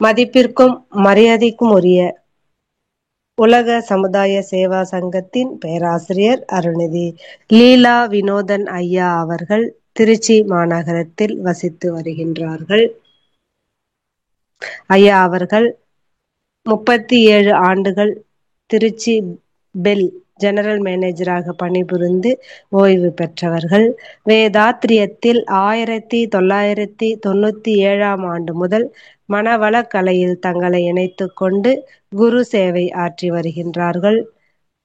மதிப்பிற்கும் மரியாதைக்கும் உரிய உலக சமுதாய சேவா சங்கத்தின் பேராசிரியர் அருள்நிதி லீலா வினோதன் ஐயா அவர்கள் திருச்சி மாநகரத்தில் வசித்து வருகின்றார்கள். ஐயா அவர்கள் 37 ஆண்டுகள் திருச்சி பெல் ஜெனரல் மேனேஜராக பணிபுரிந்து ஓய்வு பெற்றவர்கள். வேதாத்ரியத்தில் 1997 ஆண்டு முதல் மனவளக் கலையில் தங்களை இணைத்துக் கொண்டு குரு சேவை ஆற்றி வருகின்றார்கள்.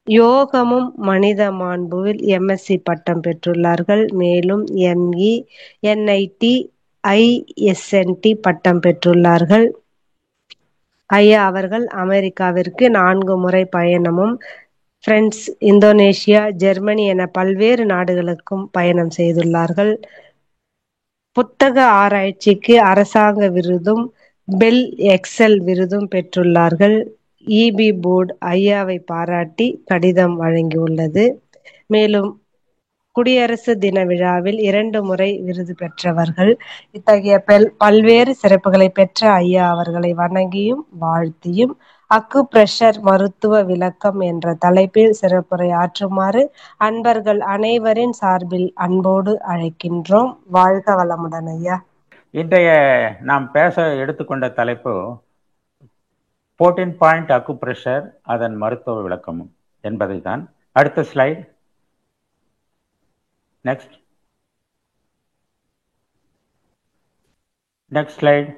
யோகமும் மனித மாண்புவில் எம்எஸ்சி பட்டம் பெற்றுள்ளார்கள். மேலும் எம்இ, என்ஐடி, ஐஎஸ்என்டி பட்டம் பெற்றுள்ளார்கள். ஐயா அவர்கள் அமெரிக்காவிற்கு 4 முறை பயணமும், பிரான்ஸ், இந்தோனேஷியா, ஜெர்மனி என பல்வேறு நாடுகளுக்கும் பயணம் செய்துள்ளார்கள். புத்தக ஆராய்ச்சிக்கு அரசாங்க விருதும் பெல் எக்ஸல் விருதும் பெற்றுள்ளார்கள். இபி போர்டு ஐயாவை பாராட்டி கடிதம் வழங்கியுள்ளது. மேலும் குடியரசு தின விழாவில் 2 முறை விருது பெற்றவர்கள். இத்தகைய பல்வேறு சிறப்புகளை பெற்ற ஐயா அவர்களை வணங்கியும் வாழ்த்தியும் அக்குப்ரெஷர் மருத்துவ விளக்கம் என்ற தலைப்பில் சிறப்புரை ஆற்றுமாறு அன்பர்கள் அனைவரின் சார்பில் அன்போடு அழைக்கின்றோம். வாழ்க வளமுடன் ஐயா. இன்றைய நாம் பேச எடுத்துக்கொண்ட தலைப்பு 14 பாயிண்ட் அக்குப்ரெஷர், அதன் மருத்துவ விளக்கமும் என்பதை தான். அடுத்த slide. Next slide.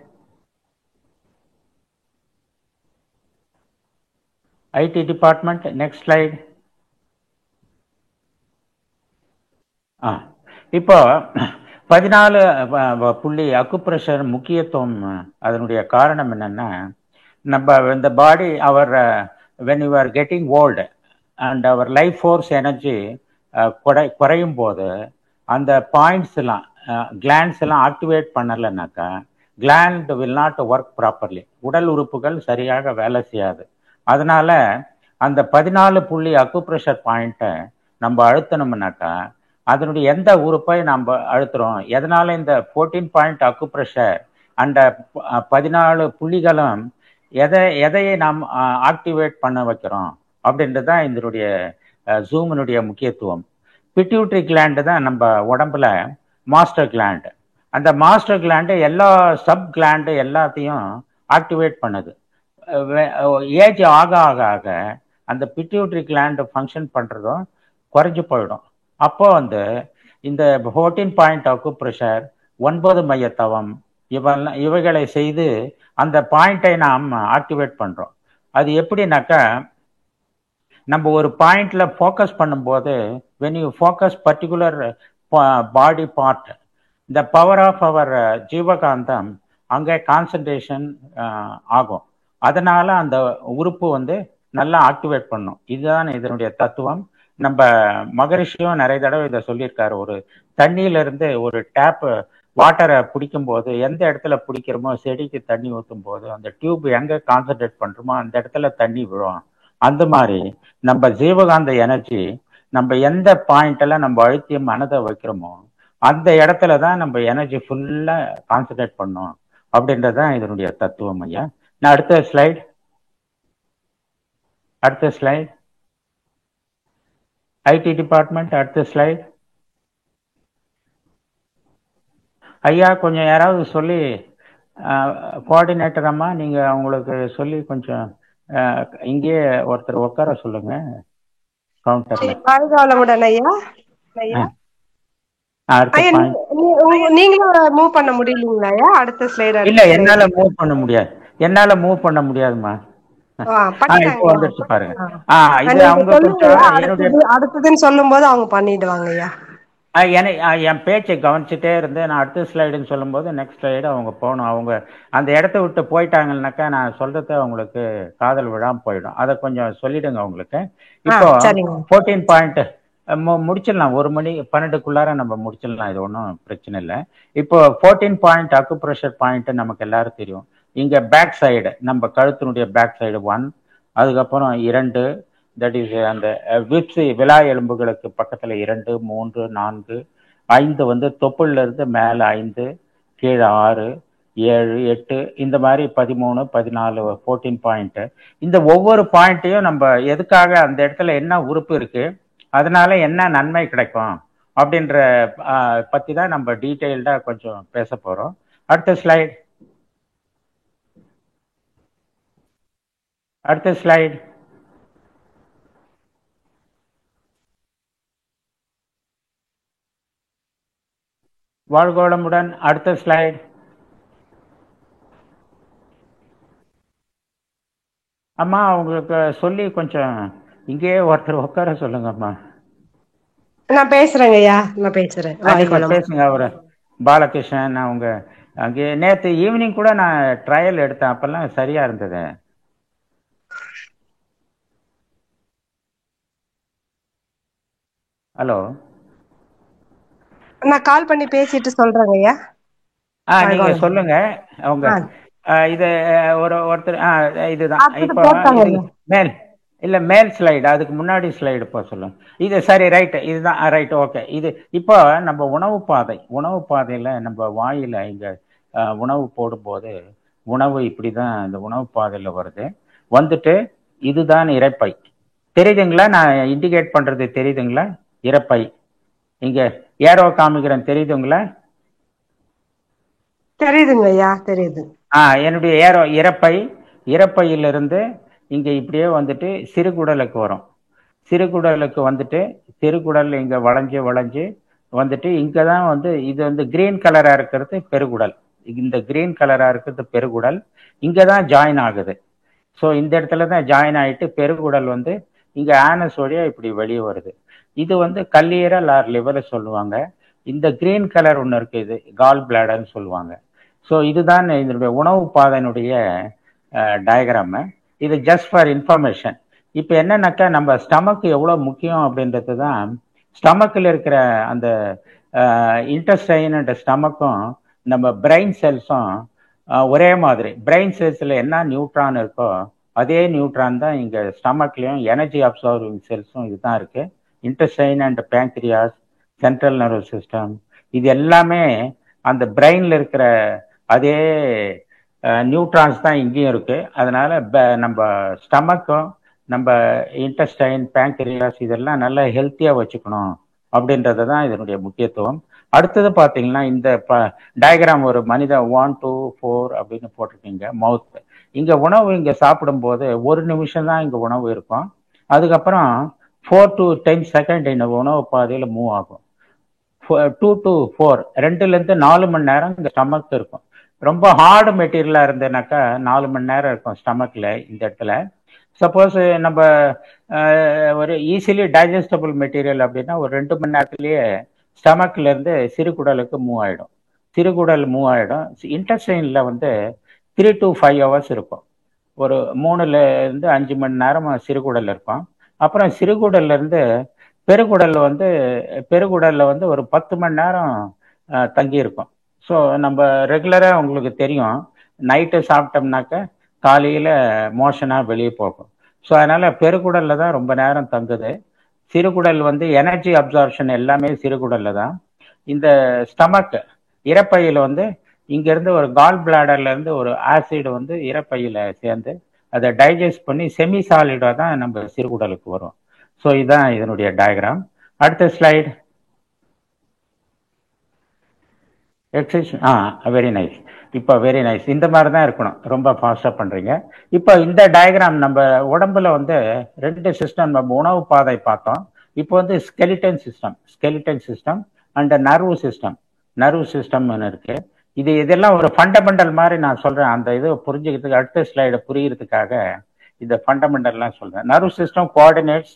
IT department. Next slide. இப்போ 14 புள்ளி அக்குப்ரெஷர் முக்கியத்துவம், அதனுடைய காரணம் என்னன்னா, நம்ம இந்த பாடி அவர் when you are getting old and our life force energy குறையும் போது அந்த பாயிண்ட்ஸ் எல்லாம் கிளாண்ட்ஸ் எல்லாம் ஆக்டிவேட் பண்ணலைன்னாக்கா gland will not work properly, உடல் உறுப்புகள் சரியாக வேலை செய்யாது. அதனால அந்த 14 புள்ளி அக்குப்ரெஷர் பாயிண்ட்டை நம்ம அழுத்தணும்னாக்கா அதனுடைய எந்த உறுப்பை நம்ம அழுத்துறோம், எதனால இந்த 14 பாயிண்ட் அக்குப்ரெஷர் அந்த 14 புள்ளிகளும் எதையை நாம் ஆக்டிவேட் பண்ண வைக்கிறோம் அப்படின்றது தான் இதனுடைய ஜூமினுடைய முக்கியத்துவம். பிட்யூட்ரி கிளாண்டு தான் நம்ம உடம்புல மாஸ்டர் கிளாண்டு. அந்த மாஸ்டர் கிளாண்டு எல்லா சப் கிளாண்டு எல்லாத்தையும் ஆக்டிவேட் பண்ணுது. ஏஜ் ஆக ஆக ஆக அந்த பிட்யூட்ரி கிளாண்டு ஃபங்க்ஷன் பண்ணுறதும் குறைஞ்சி போயிடும். அப்போ இந்த 14 பாயிண்ட் அக்குப்ரெஷர், 9 மையத்தவம் இவைகளை செய்து அந்த பாயிண்டை நாம் ஆக்டிவேட் பண்ணுறோம். அது எப்படின்னாக்கா, நம்ம ஒரு பாயிண்ட்ல ஃபோக்கஸ் பண்ணும்போது when you focus particular body part, the power of our ஜீவகாந்தம் அங்கே கான்சன்ட்ரேஷன் ஆகும். அதனால அந்த உறுப்பு நல்லா ஆக்டிவேட் பண்ணும். இதுதான் இதனுடைய தத்துவம். நம்ம மகரிஷியும் நிறைய தடவை இதை சொல்லியிருக்காரு. ஒரு தண்ணியிலிருந்து ஒரு டேப் வாட்டரை பிடிக்கும் போது எந்த இடத்துல பிடிக்கிறோமோ, செடிக்கு தண்ணி ஊற்றும் போது அந்த டியூப் எங்கே கான்சன்ட்ரேட் பண்ணுறோமோ அந்த இடத்துல தண்ணி விழும். அந்த மாதிரி நம்ம ஜீவகாந்த எனர்ஜி நம்ம எந்த பாயிண்ட்ல நம்ம அழுத்திய மனதை வைக்கிறோமோ அந்த இடத்துல தான் நம்ம எனர்ஜி ஃபுல்லா கான்சன்ட்ரேட் பண்ணோம் அப்படின்றதான் இதனுடைய தத்துவம் ஐயா. நான் அடுத்த ஸ்லைட். IT department. அடுத்த ஸ்லைட் ஐயா. கொஞ்சம் யாராவது சொல்லி, கோஆர்டினேட்டர் அம்மா, நீங்க அவங்களுக்கு சொல்லி கொஞ்சம் இங்கேயே ஒருத்தர் உட்கார சொல்லுங்க கவுண்டர்ல. நீங்களும் மூவ் பண்ண முடியலீங்களா? அடுத்த ஸ்லைடு. இல்ல, என்னால மூவ் பண்ண முடியாதுமா. இப்போ வந்துருச்சு பாருங்க. இது அவங்க கொஞ்சம் அடுத்ததுன்னு சொல்லும் போது அவங்க பண்ணிடுவாங்க ஐயா. என் பேச்சை கவனிச்சுட்டே இருந்து நான் அடுத்த ஸ்லைடுன்னு சொல்லும் போது நெக்ஸ்ட் ஸ்லைடு அவங்க போகணும். அவங்க அந்த இடத்த விட்டு போயிட்டாங்கன்னாக்கா நான் சொல்றது அவங்களுக்கு காதல் விழாம போயிடும். அதை கொஞ்சம் சொல்லிடுங்க அவங்களுக்கு. இப்போ 14 பாயிண்ட் முடிச்சிடலாம். 1 மணி 12க்குள்ளார நம்ம முடிச்சிடலாம். இது ஒன்றும் பிரச்சனை இல்லை. இப்போ 14 பாயிண்ட் அக்குப்ரெஷர் பாயிண்ட் நமக்கு எல்லாரும் தெரியும். இங்க பேக் சைடு, நம்ம கழுத்தினுடைய பேக் சைடு 1, அதுக்கப்புறம் 2, தட் இஸ் அந்த விப்ஸ் விலா எலும்புகளுக்கு பக்கத்துல 2, 3, 4, 5 தொப்புள்ள இருந்து மேல 5, கீழே 6, 7, 8 இந்த மாதிரி 13, 14, 14 பாயிண்ட். இந்த ஒவ்வொரு பாயிண்ட்டையும் நம்ம எதுக்காக அந்த இடத்துல என்ன உறுப்பு இருக்கு, அதனால என்ன நன்மை கிடைக்கும் அப்படின்ற பத்தி தான் நம்ம டீட்டெயில்டா கொஞ்சம் பேச போறோம். அடுத்த ஸ்லைட். அடுத்த ஸ்லைட். வாழ்கோளமுடன். அடுத்த ஸ்லைட். அம்மா உங்களுக்கு சொல்லி கொஞ்சம் இங்கேயே ஒருத்தர் உட்கார சொல்லுங்கம்மா. நான் பேசுறேங்க ஐயா, நான் பேசுறேன். நீங்க பேசுங்க. அவரு பாலகிருஷ்ணன் அவங்க அங்கே நேற்று ஈவினிங் கூட நான் ட்ரையல் எடுத்தேன், அப்பெல்லாம் சரியா இருந்தது. ஹலோ, நான் கால் பண்ணி பேசிட்டு சொல்றேங்க ஐயா. நீங்க சொல்லுங்க. அவங்க இது ஒருத்தர் இதுதான் இப்போ மேல் இல்ல மேல் ஸ்லைடு, அதுக்கு முன்னாடி ஸ்லைடு இப்போ சொல்லுங்க. இது சரி, ரைட், இதுதான் ரைட், ஓகே. இது இப்போ நம்ம உணவு பாதையில நம்ம வாயில இங்க உணவு போடும்போது உணவு இப்படிதான் இந்த உணவு பாதையில வருது, வந்துட்டு இதுதான் இரைப்பை. தெரியுதுங்களா? நான் இண்டிகேட் பண்றது தெரியுதுங்களா? இரைப்பை இங்க ஏரோ காமிக்கிறேன், தெரியுதுங்களா? தெரியுதுங்க ஐயா, தெரியுது. என்னுடைய இரைப்பையிலிருந்து இங்க இப்படியே வந்துட்டு சிறுகுடலுக்கு வரும். சிறுகுடலுக்கு வந்துட்டு சிறுகுடல் இங்க வளைஞ்சு வளைஞ்சு வந்துட்டு இங்கதான் வந்து இது வந்து கிரீன் கலரா இருக்கிறது பெருகுடல். இந்த கிரீன் கலரா இருக்கிறது பெருகுடல். இங்கதான் ஜாயின் ஆகுது. ஸோ இந்த இடத்துல தான் ஜாயின் ஆயிட்டு பெருகுடல் வந்து இங்க ஆனஸ் வழியா இப்படி வெளியே வருது. இது வந்து கல்லீரல் ஆர் லிவர் சொல்லுவாங்க. இந்த கிரீன் கலர் ஒன்று இருக்கு, இது கால் பிளாடர்னு சொல்லுவாங்க. ஸோ இதுதான் இதனுடைய உணவு பாதையினுடைய டயக்ராமு. இது ஜஸ்ட் ஃபார் இன்ஃபர்மேஷன். இப்போ என்னன்னாக்கா நம்ம ஸ்டமக் எவ்வளோ முக்கியம் அப்படின்றது தான். ஸ்டமக்கில் இருக்கிற அந்த இன்டெஸ்டைன் அண்ட் ஸ்டமக்கும் நம்ம பிரெயின் செல்ஸும் ஒரே மாதிரி. பிரெயின் செல்ஸில் என்ன நியூட்ரான் இருக்கோ அதே நியூட்ரான் தான் இங்கே ஸ்டமக்லேயும் எனர்ஜி அப்சார்விங் செல்ஸும் இதுதான் இருக்கு. Intestine and pancreas, central nervous system, இது எல்லாமே அந்த பிரெயின்ல இருக்கிற அதே நியூட்ரான்ஸ் தான் இங்கேயும் இருக்கு. அதனால நம்ம ஸ்டமக்கும் நம்ம இன்டெஸ்டைன், பேங்க்ரியாஸ் இதெல்லாம் நல்லா ஹெல்த்தியா வச்சுக்கணும் அப்படின்றது தான் இதனுடைய முக்கியத்துவம். அடுத்தது பார்த்தீங்கன்னா இந்த டயக்ராம் ஒரு மனித 1, 2, 4 அப்படின்னு போட்டிருக்கீங்க. மவுத் இங்க உணவு இங்க சாப்பிடும்போது 1 நிமிஷம் தான் இங்க உணவு இருக்கும். அதுக்கப்புறம் 4 to 10 செகண்ட் இந்த உணவு பாதையில மூவ் ஆகும். 2 to 4 2லேருந்து 4 மணி நேரம் இந்த ஸ்டமக் இருக்கும். ரொம்ப ஹார்டு மெட்டீரியலா இருந்ததுனாக்கா 4 மணி நேரம் இருக்கும் ஸ்டமக்ல. இந்த இடத்துல சப்போஸ் நம்ம ஒரு ஈஸிலி டைஜஸ்டபிள் மெட்டீரியல் அப்படின்னா ஒரு 2 மணி நேரத்திலேயே ஸ்டமக்ல இருந்து சிறுகுடலுக்கு மூவ் ஆயிடும். சிறுகுடல் மூவ் ஆயிடும். இன்டெஸ்டைன்ல வந்து 3 to 5 hours இருக்கும். ஒரு 3லேருந்து 5 மணி நேரம் சிறுகுடல் இருக்கும். அப்புறம் சிறுகுடல்ல இருந்து பெருகுடல்ல வந்து ஒரு 10 மணி நேரம் தங்கி இருக்கும். ஸோ நம்ம ரெகுலரா உங்களுக்கு தெரியும், நைட்டு சாப்பிட்டோம்னாக்க காலையில மோஷனா வெளியே போகும். ஸோ அதனால பெருகுடல்ல தான் ரொம்ப நேரம் தங்குது. சிறுகுடல் வந்து எனர்ஜி அப்சார்ப்ஷன் எல்லாமே சிறுகுடல்ல தான். இந்த ஸ்டமக் இரைப்பையில வந்து இங்கிருந்து ஒரு கால் பிளாடர்ல இருந்து ஒரு ஆசிட் வந்து இரைப்பையில சேர்ந்து அதை டைஜஸ்ட் பண்ணி செமி சாலிடா தான் நம்ம சிறுகுடலுக்கு வரும். ஸோ இதுதான் இதனுடைய டயக்ராம். அடுத்த ஸ்லைடு. Very nice. இப்போ வெரி நைஸ். இந்த மாதிரி தான் இருக்கணும். ரொம்ப ஃபாஸ்டா பண்றீங்க. இப்போ இந்த டயக்ராம் நம்ம உடம்புல வந்து 2 சிஸ்டம், நம்ம உணவு பாதை பார்த்தோம். இப்போ வந்து skeleton system and nerve system இருக்கு. இதெல்லாம் ஒரு ஃபண்டமெண்டல் மாதிரி நான் சொல்றேன். அந்த இது புரிஞ்சுக்கிறதுக்கு அடுத்த ஸ்லைடை புரியுறதுக்காக இந்த ஃபண்டமெண்டல்லாம் சொல்றேன். நர்வ் சிஸ்டம் கோஆர்டினேட்ஸ்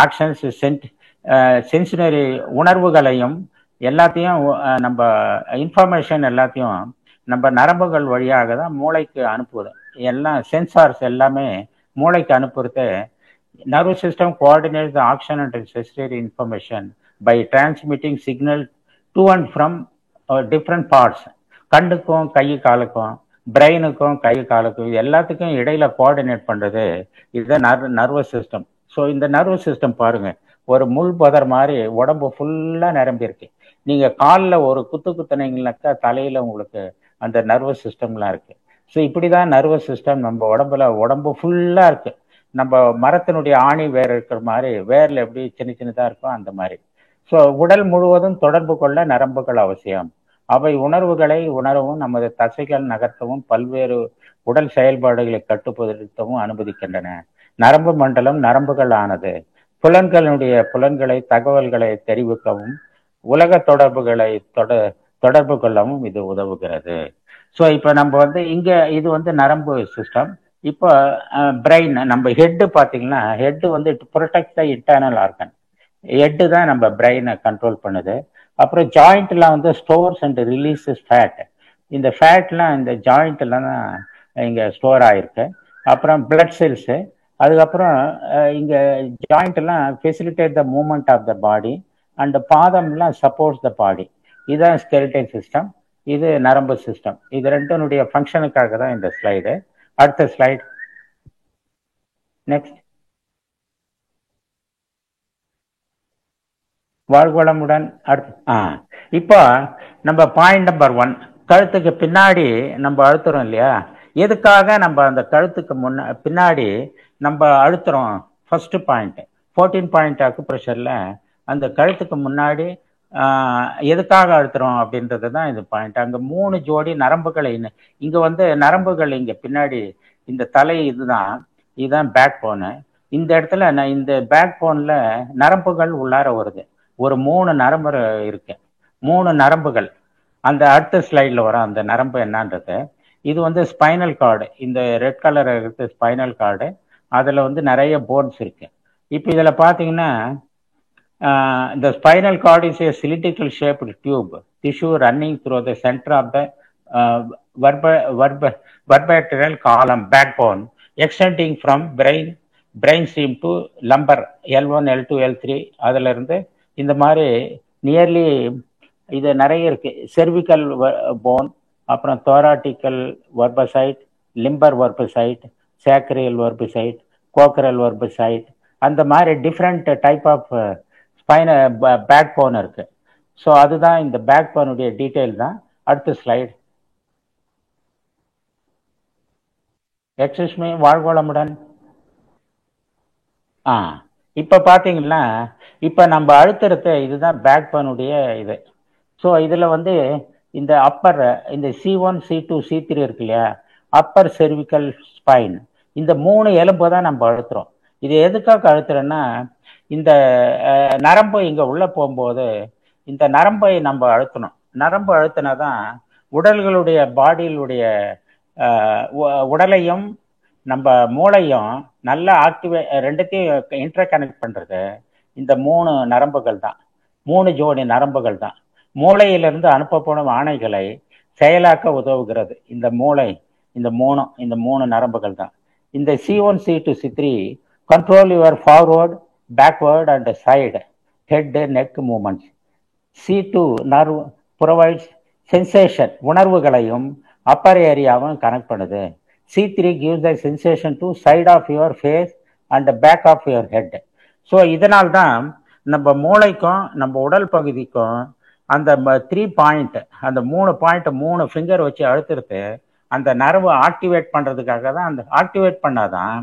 ஆக்ஷன்ஸ், சென்சினரி உணர்வுகளையும் எல்லாத்தையும் நம்ம இன்ஃபர்மேஷன் எல்லாத்தையும் நம்ம நரம்புகள் வழியாக தான் மூளைக்கு அனுப்புவது. எல்லாம் சென்சார்ஸ் எல்லாமே மூளைக்கு அனுப்புறது. Nerve system coordinates the action and sensory information by transmitting signal to and from different parts. கண்ணுக்கும் கை காலுக்கும், பிரெயினுக்கும் கை காலுக்கும், இது எல்லாத்துக்கும் இடையில கோஆர்டினேட் பண்றது இதுதான் நர்வஸ் சிஸ்டம். ஸோ இந்த நர்வஸ் சிஸ்டம் பாருங்க, ஒரு முள் புதர் மாதிரி உடம்பு ஃபுல்லா நிரம்பி இருக்கு. நீங்க காலில் ஒரு குத்துனீங்கன்னாக்கா தலையில உங்களுக்கு அந்த நர்வஸ் சிஸ்டம்லாம் இருக்கு. ஸோ இப்படிதான் நர்வஸ் சிஸ்டம் நம்ம உடம்பு ஃபுல்லா இருக்கு. நம்ம மரத்தினுடைய ஆணி வேர் இருக்கிற மாதிரி வேர்ல எப்படி சின்ன சின்னதா இருக்கும் அந்த மாதிரி. ஸோ உடல் முழுவதும் தொடர்பு கொள்ள நரம்புகள் அவசியம். அவை உணர்வுகளை உணரவும் நமது தசைகள் நகர்த்தவும் பல்வேறு உடல் செயல்பாடுகளை கட்டுப்படுத்தவும் அனுமதிக்கின்றன. நரம்பு மண்டலம் நரம்புகள் ஆனது. புலன்களை தகவல்களை தெரிவிக்கவும் உலக தொடர்புகளை தொடர்பு கொள்ளவும் இது உதவுகிறது. ஸோ இப்போ நம்ம வந்து இங்க இது வந்து நரம்பு சிஸ்டம். இப்போ பிரெயின் நம்ம ஹெட்டு பார்த்தீங்கன்னா ஹெட்டு வந்து protect the internal organ. Head தான் நம்ம பிரெயினை கண்ட்ரோல் பண்ணுது. அப்புறம் ஜாயிண்ட்லாம் வந்து ஸ்டோர்ஸ் அண்ட் ரிலீசஸ் ஃபேட். இந்த ஃபேட்லாம் இந்த ஜாயிண்ட்லாம் தான் இங்கே ஸ்டோர் ஆயிருக்கு. அப்புறம் பிளட் செல்ஸு, அதுக்கப்புறம் இங்கே ஜாயிண்ட்லாம் facilitate the movement of the body and பாதம்லாம் சப்போர்ட்ஸ் த பாடி. இதுதான் ஸ்கெலிட்டல் சிஸ்டம், இது நரம்பு சிஸ்டம். இது ரெண்டினுடைய ஃபங்க்ஷனுக்காக தான் இந்த ஸ்லைடு. அடுத்த ஸ்லைடு நெக்ஸ்ட். வாழ்வளமுடன். அடுத்து இப்போ நம்ம பாயிண்ட் நம்பர் 1, கழுத்துக்கு பின்னாடி நம்ம அழுத்துறோம் இல்லையா? எதுக்காக நம்ம அந்த கழுத்துக்கு பின்னாடி நம்ம அழுத்துறோம்? ஃபர்ஸ்ட் பாயிண்ட் 14 பாயிண்ட் அக்குப்ரெஷர்ல அந்த கழுத்துக்கு முன்னாடி எதுக்காக அழுத்துறோம் அப்படின்றது தான் இது பாயிண்ட். அங்க 3 ஜோடி நரம்புகளை இங்க வந்து நரம்புகள் இங்க பின்னாடி இந்த தலை இதுதான் பேக் போனு. இந்த இடத்துல இந்த பேக் போன்ல நரம்புகள் உள்ளார வருது. ஒரு 3 நரம்பு இருக்கு, 3 நரம்புகள். அந்த அடுத்த ஸ்லைட்ல வரும் அந்த நரம்பு என்னன்றது. இது வந்து ஸ்பைனல் கார்டு, இந்த ரெட் கலர் இருக்கு ஸ்பைனல் கார்டு. அதுல வந்து நிறைய போன்ஸ் இருக்கு. இப்போ இதுல பாத்தீங்கன்னா the spinal cord is a cylindrical shaped tube tissue running through the center of the vertebral column backbone, extending from brainstem to lumbar L1 L2 L3. அதுல இருந்து இந்த மாதிரி நியர்லி இது நிறைய இருக்கு. செர்விக்கல் போன், அப்புறம் thoracical vertebrate, lumbar vertebrate, sacral vertebrate, cochlear vertebrate, அந்த மாதிரி different type of back bone இருக்கு. ஸோ அதுதான் இந்த பேக் போனுடைய டீட்டெயில் தான். அடுத்த ஸ்லைடு. Excuse me, வாழ்வளமுடன். இப்போ பார்த்தீங்கன்னா இப்போ நம்ம அழுத்துறது இதுதான் பேக் போனுடைய இது. ஸோ இதில் வந்து இந்த அப்பர் இந்த C1 C2 C3 இருக்கு இல்லையா, அப்பர் செர்விக்கல் ஸ்பைன், இந்த 3 எலும்பு தான் நம்ம அழுத்துறோம். இது எதுக்காக அழுத்துறோன்னா, இந்த நரம்பு இங்கே உள்ளே போகும்போது இந்த நரம்பை நம்ம அழுத்தணும். நரம்பு அழுத்தினா தான் உடல்களுடைய பாடியிலுடைய உடலையும் நம்ம மூளையும் நல்லா ரெண்டுத்தையும் இன்டர் கனெக்ட் பண்ணுறது இந்த 3 நரம்புகள் தான், 3 ஜோடி நரம்புகள் தான். மூளையிலிருந்து அனுப்பப்படும் ஆணைகளை செயலாக்க உதவுகிறது இந்த மூளை. இந்த 3 நரம்புகள் தான். இந்த C1 C2 C3 control your forward, backward and side head neck movements. C2 nerve provides sensation, உணர்வுகளையும் அப்பர் ஏரியாவும் கனெக்ட் பண்ணுது. C3 gives the sensation to side of your face and back of your head. So இதனால்தான் நம்ம மூளைக்கும் நம்ம உடல் பகுதிக்கும் அந்த 3 point, அந்த 3 பாயிண்ட் 3 ஃபிங்கர் வச்சு அழுத்துறது அந்த நரம்பு ஆக்டிவேட் பண்ணுறதுக்காக தான். அந்த ஆக்டிவேட் பண்ணாதான்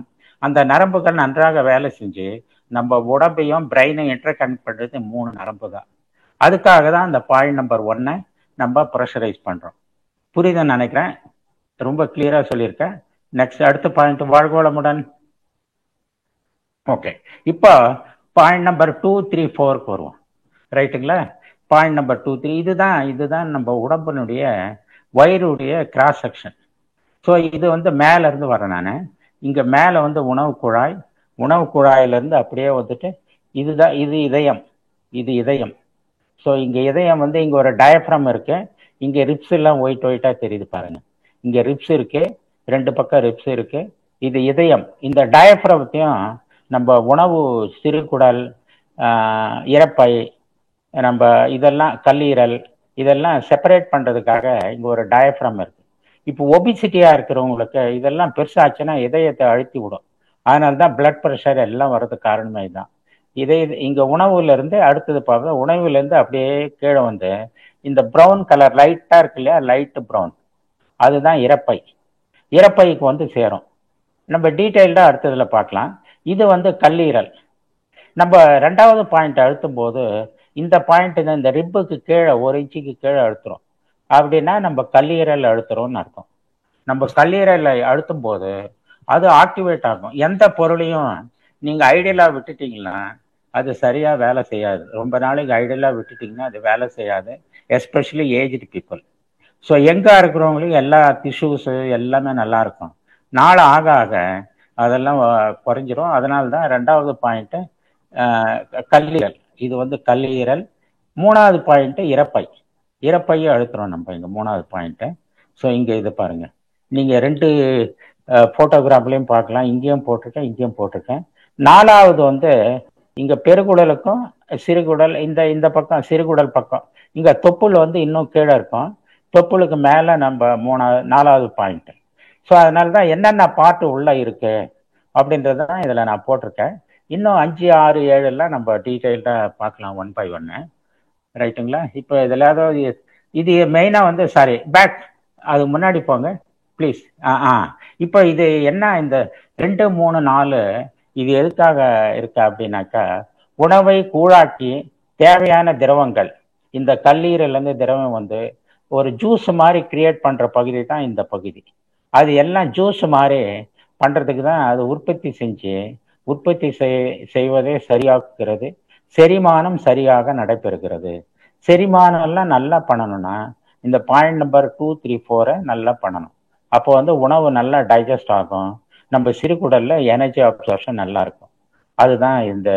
அந்த நரம்புகள் நன்றாக வேலை செஞ்சு நம்ம உடம்பையும் பிரெயினையும் இன்டர் கனெக்ட் பண்ணுறது 3 நரம்பு தான். அதுக்காக தான் அந்த பாயிண்ட் நம்பர் 1 நம்ம ப்ரெஷரைஸ் பண்ணுறோம். புரியுதுன்னு நினைக்கிறேன், ரொம்ப கிளியராக சொல்லியிருக்கேன். நெக்ஸ்ட் அடுத்த பாயிண்ட், வாழ்வளமுடன். ஓகே, இப்போ பாயிண்ட் நம்பர் 2, 3, 4 வருவோம். ரைட்டுங்களா? பாயிண்ட் நம்பர் 2, 3 இதுதான் நம்ம உடம்பினுடைய வயிறுடைய கிராஸ் செக்ஷன். ஸோ இது வந்து மேலேருந்து வரேன் நான். இங்கே மேலே வந்து உணவு குழாயிலேருந்து அப்படியே வந்துட்டு இது இதயம். ஸோ இங்கே இதயம் வந்து இங்கே ஒரு டயஃப்ரம் இருக்கு. இங்கே ரிப்ஸ் எல்லாம் ஒயிட்டாக தெரியுது பாருங்க. இங்கே ரிப்ஸ் இருக்கு, 2 பக்கம் ரிப்ஸ் இருக்கு. இது இதயம். இந்த டயஃப்ரத்தையும் நம்ம உணவு சிறுகுடல், இறப்பை, நம்ம இதெல்லாம் கல்லீரல், இதெல்லாம் செப்பரேட் பண்ணுறதுக்காக இங்கே ஒரு டயஃப்ரம் இருக்கு. இப்போ ஒபிசிட்டியாக இருக்கிறவங்களுக்கு இதெல்லாம் பெருசாச்சுன்னா இதயத்தை அழுத்தி விடும். அதனால தான் பிளட் ப்ரெஷர் எல்லாம் வர்றதுக்கு காரணமே தான். இங்கே உணவுலேருந்து அடுத்தது பார்த்தா உணவுலேருந்து அப்படியே கீழே வந்து இந்த ப்ரௌன் கலர் லைட்டாக இருக்கு இல்லையா, லைட்டு ப்ரௌன், அதுதான் இரைப்பை. இரைப்பைக்கு வந்து சேரும். நம்ம டீட்டெயில்டா அடுத்ததுல பார்க்கலாம். இது வந்து கல்லீரல். நம்ம 2வது பாயிண்ட் அழுத்தும் போது இந்த பாயிண்ட் இந்த ரிப்புக்கு கீழே 1 இன்ச்சுக்கு கீழே அழுத்துறோம் அப்படின்னா நம்ம கல்லீரல் அழுத்துறோம்னு அர்த்தம். நம்ம கல்லீரலை அழுத்தும் போது அது ஆக்டிவேட் ஆகும். எந்த பொருளையும் நீங்க ஐடியலா விட்டுட்டீங்கன்னா அது சரியா வேலை செய்யாது. ரொம்ப நாளைக்கு ஐடியலா விட்டுட்டீங்கன்னா அது வேலை செய்யாது, எஸ்பெஷலி ஏஜ்டு பீப்புள். ஸோ எங்கா இருக்கிறவங்களுக்கு எல்லா டிஷ்யூஸு எல்லாமே நல்லா இருக்கும். நாள் ஆக ஆக அதெல்லாம் குறைஞ்சிரும். அதனால தான் 2வது பாயிண்ட்டு கல்லீரல். இது வந்து கல்லீரல். 3வது பாயிண்ட்டு இரைப்பை. இரைப்பையை அழுத்துறோம் நம்ம இங்கே 3வது பாயிண்ட்டு. ஸோ இங்கே இது பாருங்க, நீங்கள் 2 ஃபோட்டோகிராஃப்லையும் பார்க்கலாம். இங்கேயும் போட்டிருக்கேன், இங்கேயும் போட்டிருக்கேன். 4வது வந்து இங்கே பெருகுடலுக்கும் சிறுகுடல், இந்த பக்கம் சிறுகுடல் பக்கம், இங்கே தொப்புள் வந்து இன்னும் கீழே இருக்கும். தொப்புளுக்கு மேலே நம்ம 4வது பாயிண்ட். ஸோ அதனால தான் என்னென்ன பார்ட் உள்ள இருக்கு அப்படின்றது தான் இதில் நான் போட்டிருக்கேன். இன்னும் 5, 6, 7 நம்ம டீட்டெயில்டாக பார்க்கலாம், 1 by 1. ரைட்டுங்களா? இப்போ இதில் ஏதாவது இது மெயினாக வந்து சாரி பேக், அது முன்னாடி போங்க ப்ளீஸ். இப்போ இது என்ன, இந்த 2, 3, 4 இது எதுக்காக இருக்கு அப்படின்னாக்கா, உணவை கூழாக்கி தேவையான திரவங்கள் இந்த கல்லீரல்லேருந்து திரவம் வந்து ஒரு ஜூஸ் மாதிரி கிரியேட் பண்ணுற பகுதி தான் இந்த பகுதி. அது எல்லாம் ஜூஸ் மாதிரி பண்ணுறதுக்கு தான் அது உற்பத்தி செய்வதே சரியாக்குகிறது. செரிமானம் சரியாக நடைபெறுகிறது. செரிமானம் எல்லாம் நல்லா பண்ணணும்னா இந்த பாயிண்ட் நம்பர் 2, 3, 4 நல்லா பண்ணணும். அப்போ வந்து உணவு நல்லா டைஜஸ்ட் ஆகும். நம்ம சிறுகுடல்ல எனர்ஜி அப்சர்ப்ஷன் நல்லா இருக்கும். அதுதான் இந்த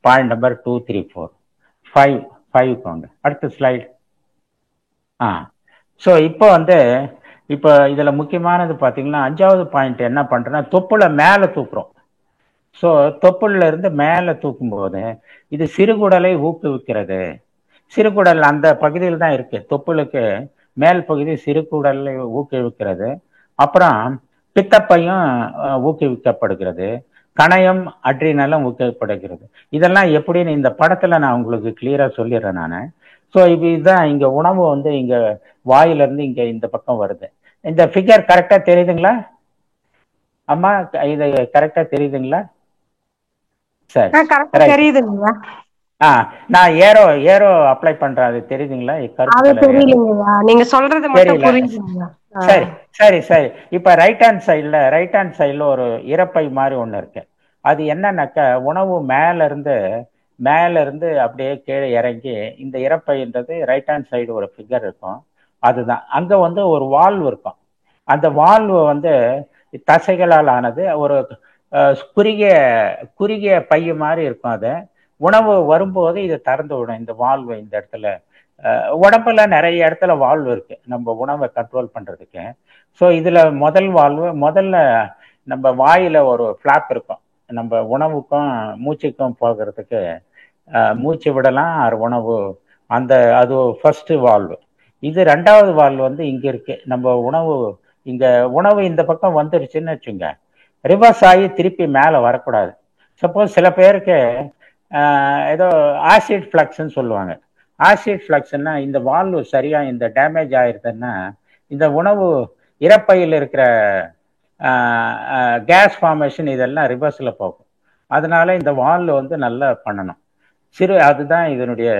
பாயிண்ட் நம்பர் 2, 3, 4. 5 போங்க. அடுத்த ஸ்லைடு. ஸோ இப்போ இதில் முக்கியமானது பார்த்தீங்கன்னா 5வது பாயிண்ட் என்ன பண்ணுறேன்னா, தொப்புளை மேலே தூக்குறோம். ஸோ தொப்புளில் இருந்து மேலே தூக்கும்போது இது சிறுகுடலை ஊக்குவிக்கிறது. சிறுகுடல் அந்த பகுதியில் தான் இருக்கு. தொப்புளுக்கு மேல் பகுதி சிறுகுடலை ஊக்குவிக்கிறது. அப்புறம் பித்தப்பையும் ஊக்குவிக்கப்படுகிறது. கணையம், அட்ரினலும் ஊக்குவிக்கப்படுகிறது. இதெல்லாம் எப்படின்னு இந்த படத்தில் நான் உங்களுக்கு கிளியராக சொல்லிடுறேன் நான். ஸோ இதுதான் இங்கே உணவு வந்து இங்கே வாயிலிருந்து இங்கே இந்த பக்கம் வருது. இந்த ஃபிகர் கரெக்டாக தெரியுதுங்களா அம்மா? இது கரெக்டாக தெரியுதுங்களா? சரி, தெரியுதுங்களா? நான் ஏரோ அப்ளை பண்றேன், அது தெரியுதுங்களா? நீங்க சொல்றது மட்டும் புரியுதுங்களா? சரி. இப்ப ரைட் ஹேண்ட் சைடுல ஒரு இரைப்பை மாதிரி ஒண்ணு இருக்கு. அது என்னன்னாக்கா, உணவு மேல இருந்து அப்படியே கீழே இறங்கி இந்த இரைப்பைன்றது ரைட் ஹேண்ட் சைடு ஒரு ஃபிகர் இருக்கும். அதுதான் அங்க வந்து ஒரு வால்வு இருக்கும். அந்த வால்வு வந்து தசைகளால் ஆனது. ஒரு குறுகிய பைய மாதிரி இருக்கும். அது உணவு வரும்போது இதை திறந்து விடும், இந்த வால்வு. இந்த இடத்துல உடம்புல நிறைய இடத்துல வால்வு இருக்கு நம்ம உணவை கண்ட்ரோல் பண்றதுக்கு. ஸோ இதுல முதல்ல நம்ம வாயில ஒரு ஃபிளாப் இருக்கும். நம்ம உணவுக்கும் மூச்சுக்கும் போகிறதுக்கு மூச்சு விடலாம் உணவு. அது ஃபர்ஸ்ட் வால்வு. இது 2வது வால்வு வந்து இங்க இருக்கு. நம்ம உணவு இந்த பக்கம் வந்துருச்சுன்னு வச்சுங்க, ரிவர்ஸ் ஆகி திருப்பி மேலே வரக்கூடாது. சப்போஸ் சில பேருக்கு ஏதோ ஆசிட் ஃப்ளக்ஸ்ன்னு சொல்லுவாங்க. ஆசிட் ஃப்ளக்ஸ்ன்னா இந்த வால்வு சரியா இந்த டேமேஜ் ஆயிருதுன்னா இந்த உணவு இரைப்பையில் இருக்கிற கேஸ் ஃபார்மேஷன் இதெல்லாம் ரிவர்ஸில் போகும். அதனால இந்த வால்வு வந்து நல்லா பண்ணணும். அதுதான் இதனுடைய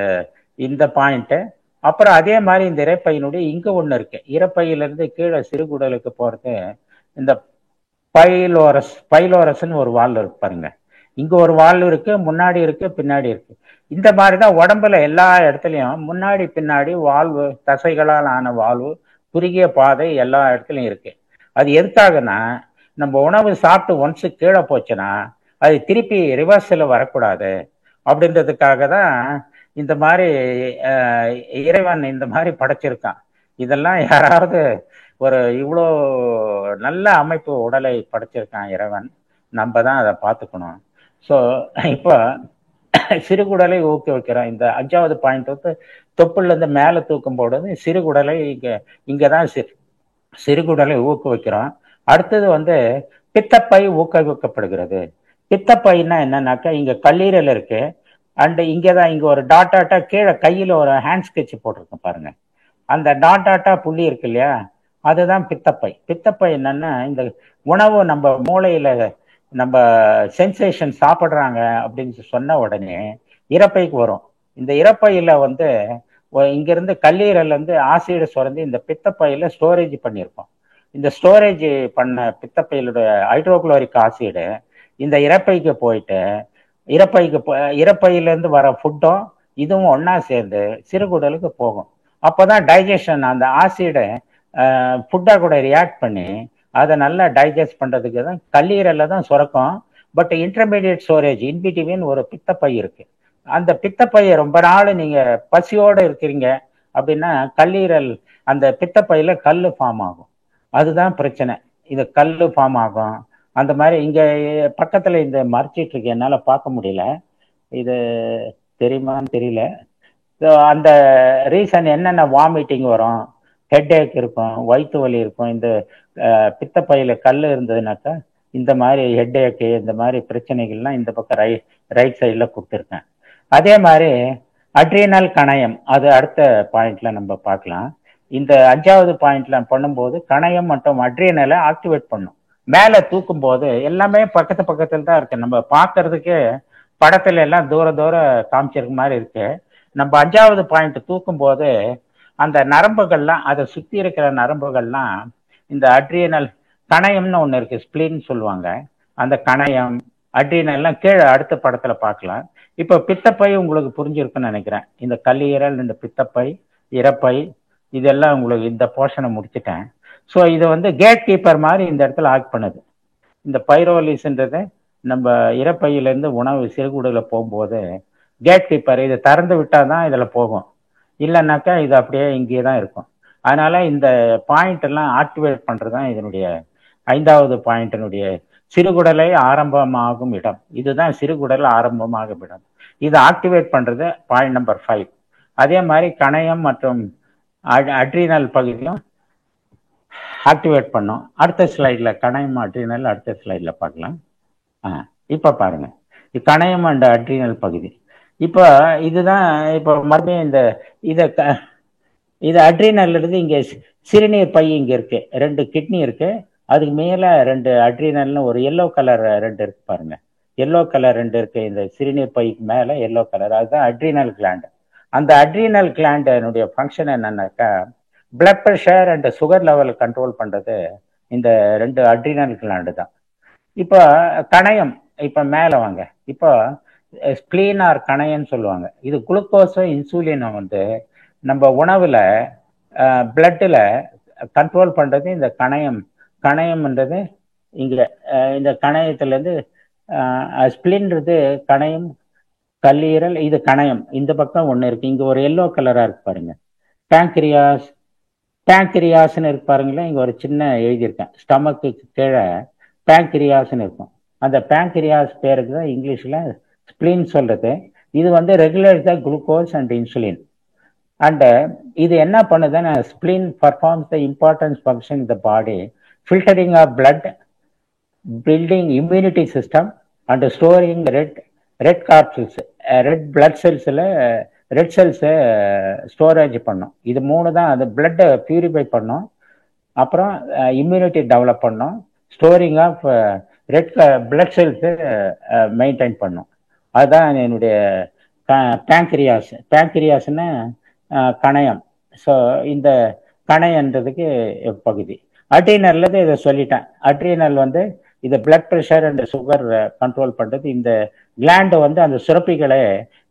இந்த பாயிண்ட்டு. அப்புறம் அதே மாதிரி இந்த இரைப்பையினுடைய இங்கே ஒன்று இருக்கு. இரைப்பையிலிருந்து கீழே சிறுகுடலுக்கு போகிறது இந்த பைலோரஸ்ன்னு ஒரு வால்வு இருக்கு பாருங்க. இங்க ஒரு வால்வு இருக்கு, முன்னாடி இருக்கு, பின்னாடி இருக்கு. இந்த மாதிரிதான் உடம்புல எல்லா இடத்துலயும் முன்னாடி பின்னாடி வால்வு, தசைகளால் ஆன வால்வு, குறுகிய பாதை எல்லா இடத்துலயும் இருக்கு. அது எதுக்காகனா, நம்ம உணவு சாப்பிட்டு ஒன்ஸ் கீழே போச்சுன்னா அது திருப்பி ரிவர்ஸில் வரக்கூடாது அப்படின்றதுக்காக தான் இந்த மாதிரி இறைவன் இந்த மாதிரி படைச்சிருக்கான். இதெல்லாம் யாராவது இவ்வளோ நல்ல அமைப்பு உடலை படைச்சிருக்கான் இறைவன். நம்ம தான் அதை பார்த்துக்கணும். ஸோ இப்போ சிறுகுடலை ஊக்குவிக்கிறோம். இந்த 5வது பாயிண்ட் வந்து தொப்புல இருந்து மேலே தூக்கும் போது சிறுகுடலை இங்கதான் சிறுகுடலை ஊக்குவிக்கிறோம். அடுத்தது வந்து பித்தப்பை ஊக்குவிக்கப்படுகிறது. பித்தப்பைன்னா என்னன்னாக்கா, இங்க கல்லீரல் இருக்கு. அண்ட் இங்கதான் இங்க ஒரு டாட்டா கீழே கையில ஒரு ஹேண்ட் ஸ்கெட்ச் போட்டிருக்கேன் பாருங்க. அந்த டாட்டா புள்ளி இருக்கு இல்லையா, அதுதான் பித்தப்பை. பித்தப்பை என்னன்னா, இந்த உணவு நம்ம மூளையில நம்ம சென்சேஷன் சாப்பிட்றாங்க அப்படின்னு சொன்ன உடனே இரைப்பைக்கு வரும். இந்த இரைப்பையில வந்து இங்கிருந்து கல்லீரல்ல இருந்து ஆசிட் சுரந்து இந்த பித்தப்பையில ஸ்டோரேஜ் பண்ணியிருக்கோம். இந்த ஸ்டோரேஜ் பண்ண பித்தப்பையிலுடைய ஹைட்ரோகுளோரிக் ஆசிடு இந்த இரைப்பைக்கு போயிட்டு இரைப்பையிலேருந்து வர ஃபுட்டும் இதுவும் ஒன்னா சேர்ந்து சிறுகுடலுக்கு போகும். அப்போதான் டைஜஷன், அந்த ஆசிடை ஃபுட்டா கூட ரியாக்ட் பண்ணி அதை நல்லா டைஜஸ்ட் பண்றதுக்கு தான் கல்லீரல்ல தான் சுரக்கும். பட் இன்டர்மீடியட் ஸ்டோரேஜ் இன்பிட்வீன் ஒரு பித்தப்பை இருக்கு. அந்த பித்தப்பையை ரொம்ப நாள் நீங்க பசியோட இருக்கிறீங்க அப்படின்னா கல்லீரல் அந்த பித்தப்பையில கல்லு ஃபார்ம் ஆகும். அதுதான் பிரச்சனை. இது கல்லு ஃபார்ம் ஆகும். அந்த மாதிரி இங்க பக்கத்துல இந்த மறைச்சிட்டு இருக்கு, என்னால பார்க்க முடியல. இது தெரியுமான்னு தெரியல. அந்த ரீசன் என்னென்ன வாமிட்டிங் வரும், ஹெட் ஏக் இருக்கும், வயிற்று வலி இருக்கும். இந்த பித்தப்பையில கல் இருந்ததுனாக்கா இந்த மாதிரி ஹெட் ஏக்கு இந்த மாதிரி பிரச்சனைகள்லாம் இந்த பக்கம் ரைட் சைட்ல கொடுத்துருக்கேன். அதே மாதிரி அட்ரீனல் கணையம், அது அடுத்த பாயிண்ட்ல நம்ம பார்க்கலாம். இந்த 5வது பாயிண்ட்ல பண்ணும்போது கணையம் மற்றும் அட்ரீனலை ஆக்டிவேட் பண்ணும். மேலே தூக்கும் போது எல்லாமே பக்கத்துல தான் இருக்கு. நம்ம பார்க்கறதுக்கு படத்துல எல்லாம் தூர காமிச்சிருக்க மாதிரி இருக்கு. நம்ம 5வது பாயிண்ட் தூக்கும் போது அந்த நரம்புகள்லாம், அதை சுத்தி இருக்கிற நரம்புகள்லாம் இந்த அட்ரீனல் கணையம்னு ஒண்ணு இருக்கு, ஸ்பிளின் சொல்லுவாங்க. அந்த கணையம் அட்ரீனல்லாம் கீழே அடுத்த படத்துல பார்க்கலாம். இப்போ பித்தப்பை உங்களுக்கு புரிஞ்சிருக்குன்னு நினைக்கிறேன். இந்த கல்லீரல், இந்த பித்தப்பை, இரைப்பை, இதெல்லாம் உங்களுக்கு இந்த போர்ஷனை முடிச்சுட்டேன். ஸோ இது வந்து கேட் கீப்பர் மாதிரி இந்த இடத்துல ஆக்ட் பண்ணுது. இந்த பைரோலிஸ்ன்றது நம்ம இரைப்பையிலேருந்து உணவு சிறுகுடல போகும்போது கேட் கீப்பர், இதை திறந்து விட்டாதான் இதுல போகும், இல்லைன்னாக்கா இது அப்படியே இங்கே தான் இருக்கும். அதனால இந்த பாயிண்ட் எல்லாம் ஆக்டிவேட் பண்றதுதான் இதனுடைய 5வது பாயிண்டினுடைய சிறுகுடலை ஆரம்பமாகும் இடம். இதுதான் சிறுகுடல் ஆரம்பமாகும் இடம். இதை ஆக்டிவேட் பண்றது பாயிண்ட் நம்பர் 5. அதே மாதிரி கணையம் மற்றும் அட்ரீனல் பகுதியும் ஆக்டிவேட் பண்ணும். அடுத்த ஸ்லைட்ல கணையம் அட்ரீனல் அடுத்த ஸ்லைட்ல பார்க்கலாம். இப்ப பாருங்க, கணையம் அண்ட் அட்ரீனல் பகுதி. இப்போ இதுதான் இப்போ மறுபடியும் இது அட்ரீனல் இருந்து இங்க சிறுநீர் பை இங்க இருக்கு, 2 கிட்னி இருக்கு, அதுக்கு மேல 2 அட்ரீனல்னு ஒரு எல்லோ கலர் 2 இருக்கு பாருங்க. எல்லோ கலர் 2 இருக்கு இந்த சிறுநீர் பைக்கு மேல எல்லோ கலர், அதுதான் அட்ரீனல் கிளாண்ட். அந்த அட்ரீனல் கிளாண்டினுடைய ஃபங்க்ஷன் என்னன்னாக்கா blood pressure and sugar level control பண்றது இந்த 2 அட்ரீனல் கிளாண்டு தான். இப்போ கணையம், இப்போ மேல வாங்க. இப்போ ஸ்பிளீன் ஆர் கணையன்னு சொல்லுவாங்க. இது குளுக்கோஸும் இன்சுலினை வந்து நம்ம உணவுல பிளட்டில் கண்ட்ரோல் பண்றது இந்த கணையம்ன்றது இங்க இந்த கணையத்திலேருந்து ஸ்பிளின்றது கணையம், கல்லீரல், இது கணையம். இந்த பக்கம் ஒன்று இருக்கு, இங்க ஒரு எல்லோ கலரா இருக்கு பாருங்க, பேங்க்ரியாஸ்ன்னு இருக்கு பாருங்களேன். இங்க ஒரு சின்ன எழுதியிருக்கேன், ஸ்டமக்கு கீழே பேங்க்ரியாஸ்ன்னு இருக்கும். அந்த பேங்க்ரியாஸ் பேருக்கு தான் இங்கிலீஷ்ல ஸ்பிளின் சொல்றது. இது வந்து regulate the glucose and insulin. And இது என்ன பண்ணுதுன்னா, spleen performs the importance function in the body, filtering of blood, building immunity system and storing red corpuscles, red blood செல்ஸில் ரெட் செல்ஸை ஸ்டோரேஜ் பண்ணும். இது 3 தான். அது பிளட்டை பியூரிஃபை பண்ணும், அப்புறம் இம்யூனிட்டி டெவலப் பண்ணும், ஸ்டோரிங் ஆஃப் ரெட் பிளட் செல்ஸை மெயின்டைன் பண்ணும். அதுதான் என்னுடைய பேங்க்ரியாஸ்ன்னு கணையம். ஸோ இந்த கணையன்றதுக்கு பகுதி. அட்ரீனல்ல இதை சொல்லிட்டேன். அட்ரீனல் வந்து இது blood pressure and sugar control பண்றது. இந்த கிளாண்டு வந்து அந்த சுரப்பிகளை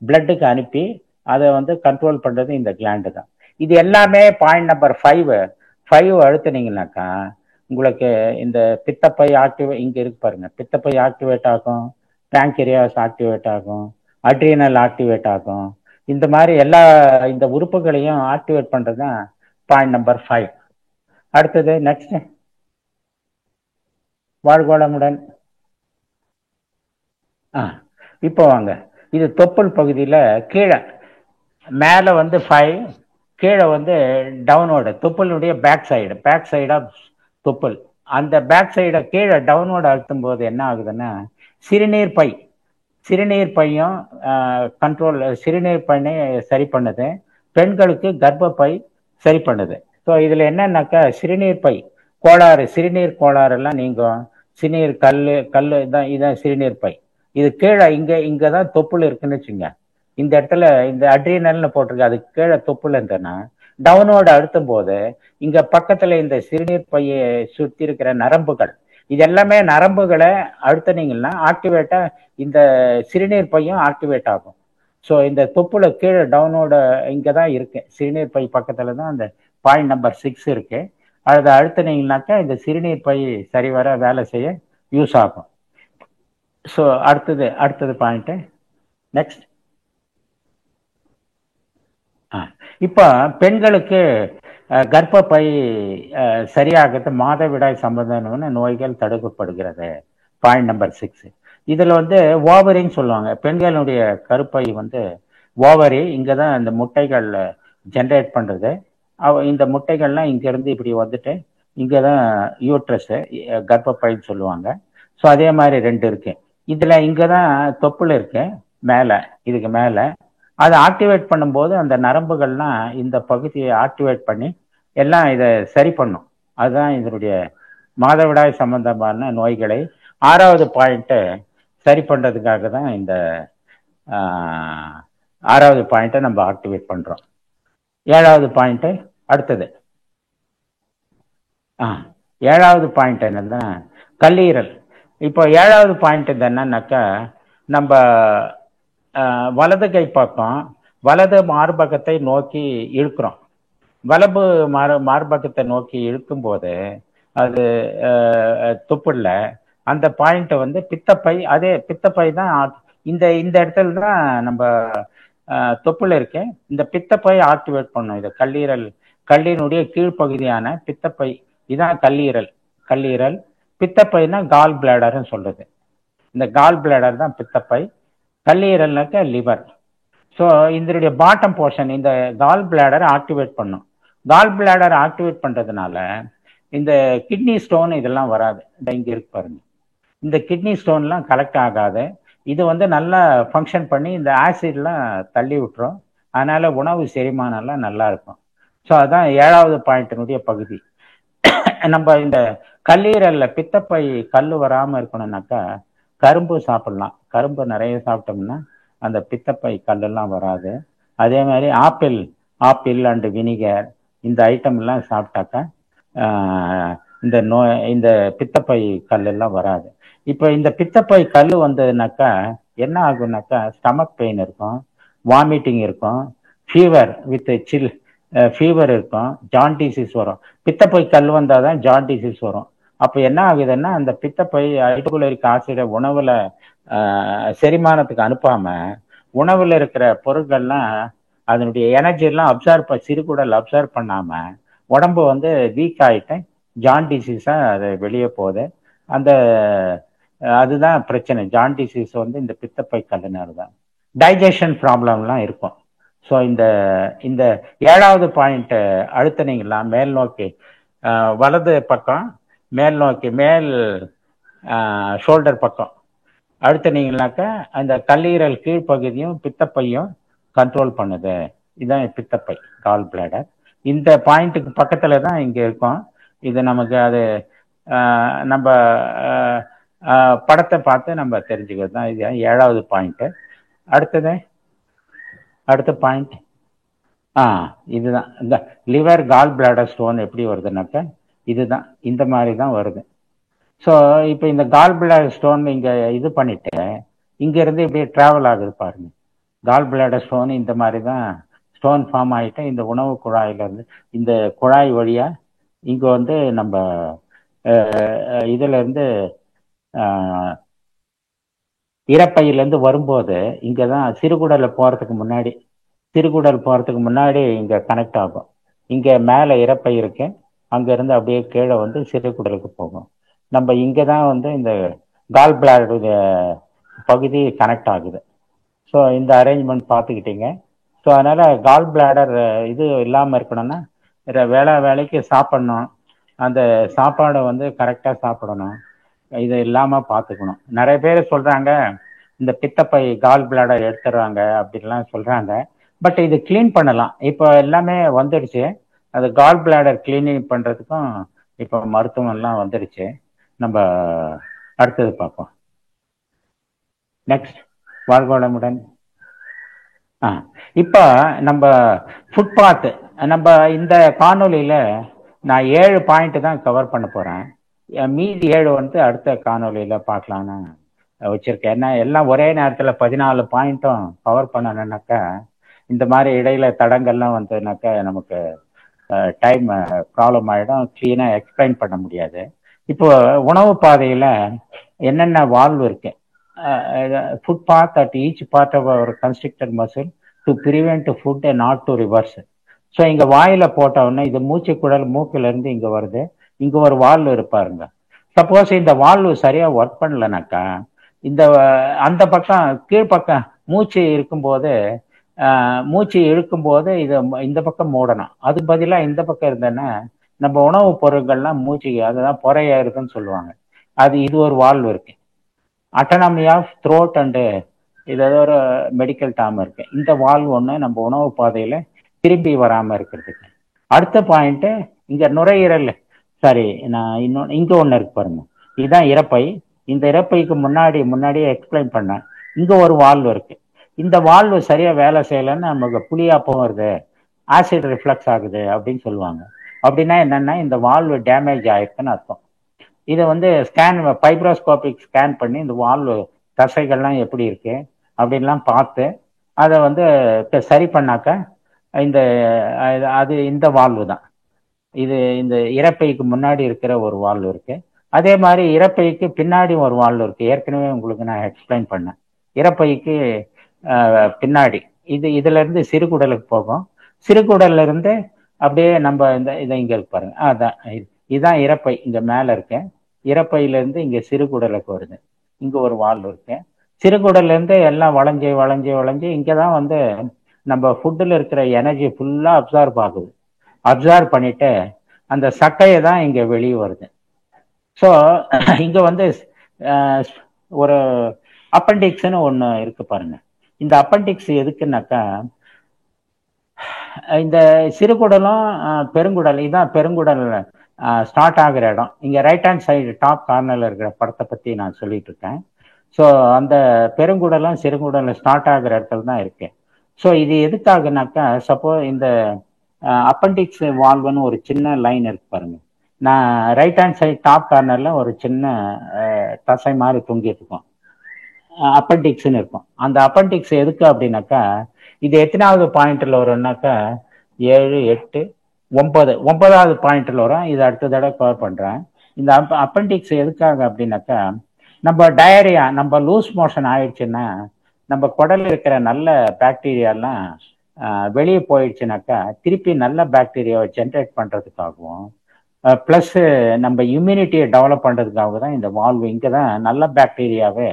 பிளட்டுக்கு அனுப்பி அதை வந்து கண்ட்ரோல் பண்றது இந்த கிளாண்டு தான். இது எல்லாமே பாயிண்ட் நம்பர் 5 அழுத்தினீங்கன்னாக்கா உங்களுக்கு இந்த பித்தப்பை ஆக்டிவேட், இங்க இருக்கு பாருங்க, பித்தப்பை ஆக்டிவேட் ஆகும், பேங்க்ரியாஸ் ஆக்டிவேட் ஆகும், அட்ரீனல் ஆக்டிவேட் ஆகும். இந்த மாதிரி எல்லா இந்த உறுப்புகளையும் ஆக்டிவேட் பண்றது தான் பாயிண்ட் நம்பர் 5. அடுத்தது நெக்ஸ்ட், வாழ்கோளமுடன். இப்போ வாங்க, இது தொப்புள் பகுதியில கீழே மேல வந்து 5, கீழே வந்து டவுன்வோர்டு, தொப்புளுடைய பேக் சைடு ஆஃப் தொப்புள். அந்த பேக் சைடை கீழே டவுன்வோர்டு அழுத்தும் போது என்ன ஆகுதுன்னா சிறுநீர் பையும் கண்ட்ரோல், சிறுநீர் பையனை சரி பண்ணுது. பெண்களுக்கு கர்ப்பப்பை சரி பண்ணுது. ஸோ இதுல என்னன்னாக்கா சிறுநீர் பை கோளாறு, சிறுநீர் கோளாறு எல்லாம் நீங்கும். சிறுநீர் கல் இதான் சிறுநீர் பை. இது கீழே இங்கதான் தொப்புள் இருக்குன்னு வச்சுங்க. இந்த இடத்துல இந்த அட்ரினல்னு போட்டிருக்கு, அதுக்கு கீழே தொப்புள் இருந்ததுன்னா டவுனோட அழுத்தும் போது இங்க பக்கத்துல இந்த சிறுநீர் பையை சுத்தி இருக்கிற நரம்புகள், இது எல்லாமே நரம்புகளை அழுத்தினீங்கன்னா ஆக்டிவேட்டா இந்த சிறுநீர் பையும் ஆக்டிவேட் ஆகும். ஸோ இந்த தொப்புல கீழே டவுனோட இங்கதான் இருக்கு, சிறுநீர் பை பக்கத்துல தான் அந்த பாயிண்ட் நம்பர் 6 இருக்கு. அதை அழுத்தினீங்கன்னாக்கா இந்த சிறுநீர் பை சரிவர வேலை செய்ய யூஸ் ஆகும். ஸோ அடுத்தது பாயிண்ட் நெக்ஸ்ட். இப்போ பெண்களுக்கு கர்ப்பப்பை சரியாகிறது மாதவிடாய் சம்பந்தமான நோய்கள் தடுக்கப்படுகிறது. Point number 6. இதுல ஓவரின்னு சொல்லுவாங்க. பெண்களுடைய கருப்பை ஓவரி, இங்கதான் இந்த முட்டைகள் ஜென்ரேட் பண்றது. இந்த முட்டைகள்லாம் இங்க இருந்து இப்படி வந்துட்டு இங்கதான் யூட்ரஸ், கர்ப்பப்பைன்னு சொல்லுவாங்க. ஸோ அதே மாதிரி 2 இருக்கு. இதுல இங்கதான் தொப்புள் இருக்கு மேல, இதுக்கு மேல. அதை ஆக்டிவேட் பண்ணும்போது அந்த நரம்புகள்லாம் இந்த பகுதியை ஆக்டிவேட் பண்ணி எல்லாம் இதை சரி பண்ணும். அதுதான் இதனுடைய மாதவிடாய் சம்பந்தமான நோய்களை 6வது பாயிண்ட்டை சரி பண்றதுக்காக தான் இந்த 6வது பாயிண்ட்டை நம்ம ஆக்டிவேட் பண்றோம். 7வது பாயிண்ட் அடுத்தது. 7வது பாயிண்ட் என்னன்னா கல்லீரல். இப்போ 7வது பாயிண்ட் என்னன்னாக்கா, நம்ம வலது கை பக்கம் வலது மார்பகத்தை நோக்கி இழுக்கிறோம். வலது மார்பகத்தை நோக்கி இழுக்கும் போது அது தொப்புள்ள அந்த பாயிண்ட் பித்தப்பை, அதே பித்தப்பை தான் இந்த இடத்துல தான் நம்ம தொப்புள் இருக்கு. இந்த பித்தப்பை ஆக்டிவேட் பண்ணும். இது கல்லீரனுடைய கீழ்ப்பகுதியான பித்தப்பை, இதான் கல்லீரல். பித்தப்பைனா கால் பிளாடர்னு சொல்றது. இந்த கால் பிளாடர் தான் பித்தப்பை, கல்லீரல்னாக்க லிவர். ஸோ இதனுடைய பாட்டம் போர்ஷன் இந்த கால் பிளாடர் ஆக்டிவேட் பண்ணும். கால் பிளாடர் ஆக்டிவேட் பண்றதுனால இந்த கிட்னி ஸ்டோன் இதெல்லாம் வராது. இங்க இருக்கு பாருங்க, இந்த கிட்னி ஸ்டோன்லாம் கலெக்ட் ஆகாது. இது நல்லா ஃபங்க்ஷன் பண்ணி இந்த ஆசிட்லாம் தள்ளி விட்டுரும். அதனால உணவு செரிமானம்லாம் நல்லா இருக்கும். ஸோ அதான் 7வது பாயிண்டினுடைய பகுதி. நம்ம இந்த கல்லீரல்ல பித்தப்பை கல் வராம இருக்கணும்னாக்கா கரும்பு சாப்பிடலாம். கரும்பு நிறைய சாப்பிட்டோம்னா அந்த பித்தப்பை கல்லெல்லாம் வராது. அதே மாதிரி ஆப்பிள் அண்ட் வினிகர் இந்த ஐட்டம் எல்லாம் சாப்பிட்டாக்கா இந்த பித்தப்பை கல்லெல்லாம் வராது. இப்போ இந்த பித்தப்பை கல் வந்ததுனாக்கா என்ன ஆகும்னாக்கா ஸ்டமக் பெயின் இருக்கும், வாமிட்டிங் இருக்கும், ஃபீவர் வித் சில் ஃபீவர் இருக்கும், ஜாண்டிசிஸ் வரும். பித்தப்பை கல் வந்தாதான் ஜாண்டிசிஸ் வரும். அப்போ என்ன ஆகுதுன்னா அந்த பித்தப்பை ஹைட்ரோகுளோரிக் ஆசிட உணவுல செரிமானத்துக்கு அனுப்பாம உணவுல இருக்கிற பொருட்கள்லாம் அதனுடைய எனர்ஜி எல்லாம் சிறுகுடல் அப்சர்வ் பண்ணாம உடம்பு வீக் ஆயிட்டு ஜாண்டிசிஸா அது வெளியே போகுது. அதுதான் பிரச்சனை. ஜாண்டிசிஸ் இந்த பித்தப்பை கல்லுனால தான். டைஜஷன் ப்ராப்ளம்லாம் இருக்கும். ஸோ இந்த 7வது பாயிண்ட் அழுத்தினீங்களா மேல் நோக்கி, வலது பக்கம் மேல் நோக்கி, மேல் ஷோல்டர் பக்கம் அழுத்தினீங்கன்னாக்கா அந்த கல்லீரல் கீழ்ப்பகுதியும் பித்தப்பையும் கண்ட்ரோல் பண்ணுது. இதுதான் பித்தப்பை, கால் பிளாடர். இந்த பாயிண்ட்டுக்கு பக்கத்துல தான் இங்க இருக்கும். இது நமக்கு அது நம்ம படத்தை பார்த்து நம்ம தெரிஞ்சுக்கிறது தான். இது 7வது பாயிண்ட். அடுத்த பாயிண்ட் இதுதான். இந்த லிவர் கால் பிளாடர் ஸ்டோன் எப்படி வருதுன்னாக்கா இதுதான், இந்த மாதிரி தான் வருது. ஸோ இப்போ இந்த கால் பிளாடர் ஸ்டோன் இங்க இது பண்ணிட்டு இங்க இருந்து இப்படியே டிராவல் ஆகுது பாருங்க. கால் பிளாடர் ஸ்டோன் இந்த மாதிரி தான் ஸ்டோன் ஃபார்ம் ஆகிட்டு இந்த உணவு குழாயில இருந்து இந்த குழாய் வழியா இங்க நம்ம இதுல இருந்து இறப்பையிலேருந்து வரும்போது இங்கதான் சிறுகுடல் போறதுக்கு முன்னாடி இங்க கனெக்ட் ஆகும். இங்க மேல இறப்பை இருக்கு, அங்க இருந்து அப்படியே கீழே சிறுகுடலுக்கு போகும். நம்ம இங்கதான் இந்த கால் பிளாடருடைய பகுதி கனெக்ட் ஆகுது. ஸோ இந்த அரேஞ்ச்மெண்ட் பார்த்துக்கிட்டீங்க. ஸோ அதனால கால் பிளாடர் இது இல்லாமல் இருக்கணும்னா வேலைக்கு சாப்பிடணும். அந்த சாப்பாடை கரெக்டாக சாப்பிடணும். இது இல்லாமல் பார்த்துக்கணும். நிறைய பேர் சொல்றாங்க இந்த பித்தப்பை கால் பிளாடர் எடுத்துடுறாங்க அப்படின்லாம் சொல்றாங்க. பட் இது கிளீன் பண்ணலாம். இப்போ எல்லாமே வந்துடுச்சு. அது கால் பிளாடர் கிளீனிங் பண்ணுறதுக்கும் இப்போ மருத்துவம் எல்லாம் வந்துடுச்சு. நம்ம அடுத்தது பார்ப்போம். நெக்ஸ்ட், வாழ்வாளமுடன். இப்போ நம்ம ஃபுட்பாத், நம்ம இந்த காணொலியில் நான் 7 பாயிண்ட் தான் கவர் பண்ண போகிறேன். மீதி 7 வந்து அடுத்த காணொலியில் பார்க்கலான்னு வச்சுருக்கேன். ஏன்னா எல்லாம் ஒரே நேரத்தில் 14 பாயிண்ட்டும் கவர் பண்ணணுன்னாக்கா இந்த மாதிரி இடையில தடங்கள்லாம் வந்ததுனாக்கா நமக்கு டைம் ப்ராப்ளம் ஆகிடும், க்ளீனாக எக்ஸ்பிளைன் பண்ண முடியாது. இப்போ உணவு பாதையில் என்னென்ன வால்வு இருக்கு, food path at each part of our constricted muscle to prevent food and not to reverse. So இங்கே வாயில போட்டோன்னே இது மூச்சு குழல் மூக்கில இருந்து இங்கே வருது, இங்கே ஒரு வால்வு இருப்பாருங்க. சப்போஸ் இந்த வால்வு சரியாக ஒர்க் பண்ணலனாக்கா இந்த அந்த பக்கம் கீழ்ப்பக்கம் மூச்சு இருக்கும்போது மூச்சு இழுக்கும்போது இது இந்த பக்கம் மூடணும், அது பதிலாக இந்த பக்கம் இருந்தேன்னா நம்ம உணவுப் பொருட்கள்லாம் மூச்சு அதுதான் பொறையாயிருக்குன்னு சொல்லுவாங்க. இது ஒரு வால்வு இருக்கு. அட்டானமி ஆஃப் த்ரோட் அண்டு இது ஏதோ ஒரு மெடிக்கல் டேர்ம் இருக்கு. இந்த வால்வு ஒன்று நம்ம உணவு பாதையில் திரும்பி வராமல் இருக்கிறதுக்கு. அடுத்த பாயிண்ட்டு இங்கே நுரையீரல், சாரி நான் இன்னொன்று இங்கே ஒன்று இருக்கு பாருங்க, இதுதான் இறப்பை. இந்த இறப்பைக்கு முன்னாடியே எக்ஸ்பிளைன் பண்ணேன், இங்கே ஒரு வால்வு இருக்கு. இந்த வால்வு சரியாக வேலை செய்யலைன்னு நமக்கு புளியாப்பம் வருது, ஆசிட் ரிஃப்ளக்ஸ் ஆகுது அப்படின்னு சொல்லுவாங்க. அப்படின்னா என்னென்னா இந்த வால்வு டேமேஜ் ஆயிருக்குன்னு அர்த்தம். இதை வந்து ஃபைப்ரோஸ்கோபிக் ஸ்கேன் பண்ணி இந்த வால்வு தசைகள்லாம் எப்படி இருக்கு அப்படின்லாம் பார்த்து அதை வந்து சரி பண்ணாக்க இந்த வால்வு தான். இது இந்த இறப்பைக்கு முன்னாடி இருக்கிற ஒரு வால்வு இருக்கு. அதே மாதிரி இறப்பைக்கு பின்னாடி ஒரு வால்வு இருக்கு. ஏற்கனவே உங்களுக்கு நான் எக்ஸ்பிளைன் பண்ணேன். இறப்பைக்கு பின்னாடி இதுல இருந்து சிறுகுடலுக்கு போகும். சிறுகுடல்ல இருந்து அப்படியே நம்ம இதை இங்க இருக்கு பாருங்க, இதுதான் இறப்பை, இங்க மேல இருக்கு. இறப்பையிலேருந்து இங்கே சிறுகுடலுக்கு வருது, இங்கே ஒரு வால்வு இருக்கு. சிறுகுடல்லேருந்து எல்லாம் வளைஞ்சு இங்கே தான் வந்து நம்ம ஃபுட்டில் இருக்கிற எனர்ஜி ஃபுல்லாக அப்சார்ப் பண்ணிட்டு அந்த சக்கையை தான் இங்கே வெளியே வருது. ஸோ இங்கே வந்து ஒரு அப்பண்டிக்ஸ்னு ஒன்று இருக்கு பாருங்க. இந்த அப்பண்டிக்ஸ் எதுக்குன்னாக்கா இந்த சிறுகுடலும் பெருங்குடல், இதுதான் பெருங்குடல் ஸ்டார்ட் ஆகிற இடம். இங்கே ரைட் ஹேண்ட் சைடு டாப் கார்னரில் இருக்கிற படத்தை பற்றி நான் சொல்லிட்டு இருக்கேன். ஸோ அந்த பெருங்குடலும் சிறுகுடலும் ஸ்டார்ட் ஆகிற இடத்துல தான் இருக்கு. ஸோ இது எதுக்காகனாக்கா, சப்போஸ் இந்த அப்பண்டிக்ஸ் வால்வுன்னு ஒரு சின்ன லைன் இருக்கு பாருங்க. நான் ரைட் ஹேண்ட் சைடு டாப் கார்னரில் ஒரு சின்ன தசை மாதிரி தொங்கிட்டு இருக்கோம், அப்பண்டிக்ஸ்ன்னு இருக்கும். அந்த அப்பண்டிக்ஸ் எதுக்கு அப்படின்னாக்கா, இது எத்தனாவது பாயிண்ட்ல வரும்னாக்கா 7, 8, 9வது பாயிண்ட்ல வரும். இது அடுத்த தடவை கவர் பண்றேன். இந்த அப்பண்டிக்ஸ் எதுக்காக அப்படின்னாக்கா, நம்ம டயரியா, நம்ம லூஸ் மோஷன் ஆயிடுச்சுன்னா நம்ம குடல்ல இருக்கிற நல்ல பாக்டீரியாலாம் வெளியே போயிடுச்சுனாக்கா திருப்பி நல்ல பாக்டீரியாவை ஜென்ரேட் பண்றதுக்காகவும் ப்ளஸ் நம்ம இம்யூனிட்டியை டெவலப் பண்றதுக்காக தான் இந்த வால்வு இங்கே தான் நல்ல பாக்டீரியாவே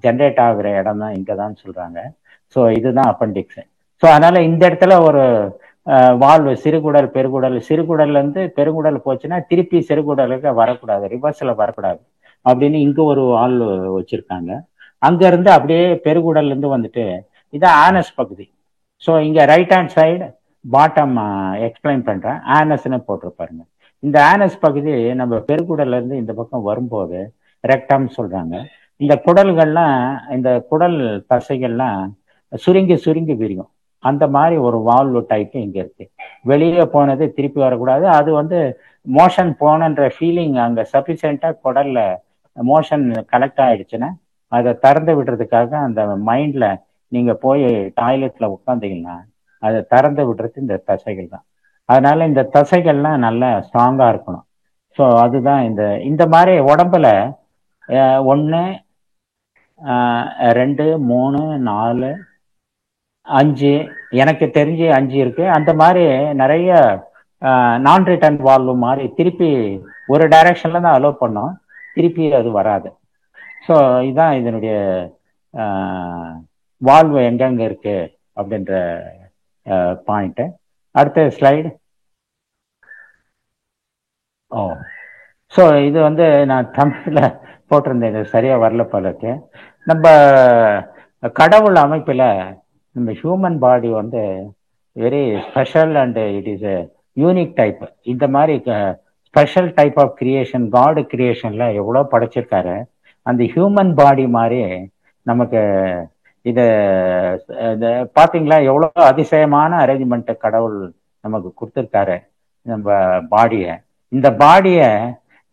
ஜென்ரேட் ஆகுற இடம் தான் இங்கே தான் சொல்றாங்க. ஸோ இதுதான் அப்பண்டிக்ஸ். ஸோ அதனால இந்த இடத்துல ஒரு வால்வு சிறுகுடல் பெருகுடல், சிறுகுடல்ல இருந்து பெருங்குடல் போச்சுன்னா திருப்பி சிறுகுடலுக்கு வரக்கூடாது, ரிவர்ஸ்ல வரக்கூடாது அப்படின்னு இங்க ஒரு வால்வு வச்சிருக்காங்க. அங்க இருந்து அப்படியே பெருகுடல்ல இருந்து வந்துட்டு இதான் ஆனஸ் பகுதி. ஸோ இங்க right hand side bottom explain பண்றேன், ஆனஸ்ன்னு போட்டிருப்பாருங்க. இந்த ஆனஸ் பகுதி நம்ம பெருகுடல்ல இருந்து இந்த பக்கம் வரும்போது ரெக்டம் சொல்றாங்க. இந்த குடல்கள்லாம், இந்த குடல் தசைகள்லாம் சுருங்கி விரியும். அந்த மாதிரி ஒரு வால்வு டைப் இங்க இருக்கு. வெளியே போனது திருப்பி வரக்கூடாது. அது வந்து மோஷன் போனன்ற ஃபீலிங் அங்க சஃபிஷியண்டா குடல்ல மோஷன் கலெக்ட் ஆயிடுச்சுன்னா அதை திறந்து விடுறதுக்காக அந்த மைண்ட்ல நீங்க போய் டாய்லெட்ல உட்காந்தீங்கன்னா அதை திறந்து விடுறது இந்த தசைகள் தான். அதனால இந்த தசைகள்லாம் நல்லா ஸ்ட்ராங்கா இருக்கணும். ஸோ அதுதான் இந்த மாதிரி உடம்புல 1, 2, 3, 4, 5, எனக்கு தெரிஞ்சு 5 இருக்கு. அந்த மாதிரி நிறைய நான் ரிட்டர்ன் வால்வு மாதிரி திருப்பி ஒரு டைரக்ஷன்ல தான் அலோவ் பண்ணோம், திருப்பி அது வராது. ஸோ இதுதான் இதனுடைய வால்வு எங்கெங்க இருக்கு அப்படின்ற பாயிண்ட். அடுத்த ஸ்லைடு. ஸோ இது வந்து நான் தமிழில் போட்டிருந்தேன், இது சரியா வரல போலக்கு. நம்ம கடவுள் அமைப்பில் நம்ம ஹியூமன் பாடி வந்து very special and it is unique type. இந்த மாதிரி ஸ்பெஷல் டைப் ஆஃப் கிரியேஷன், காடு கிரியேஷன்ல எவ்வளோ படைச்சிருக்காரு. அந்த ஹியூமன் பாடி மாதிரி நமக்கு இதை பார்த்தீங்களா, எவ்வளோ அதிசயமான அரேஞ்ச்மெண்ட் கடவுள் நமக்கு கொடுத்துருக்காரு நம்ம பாடியை. இந்த பாடியை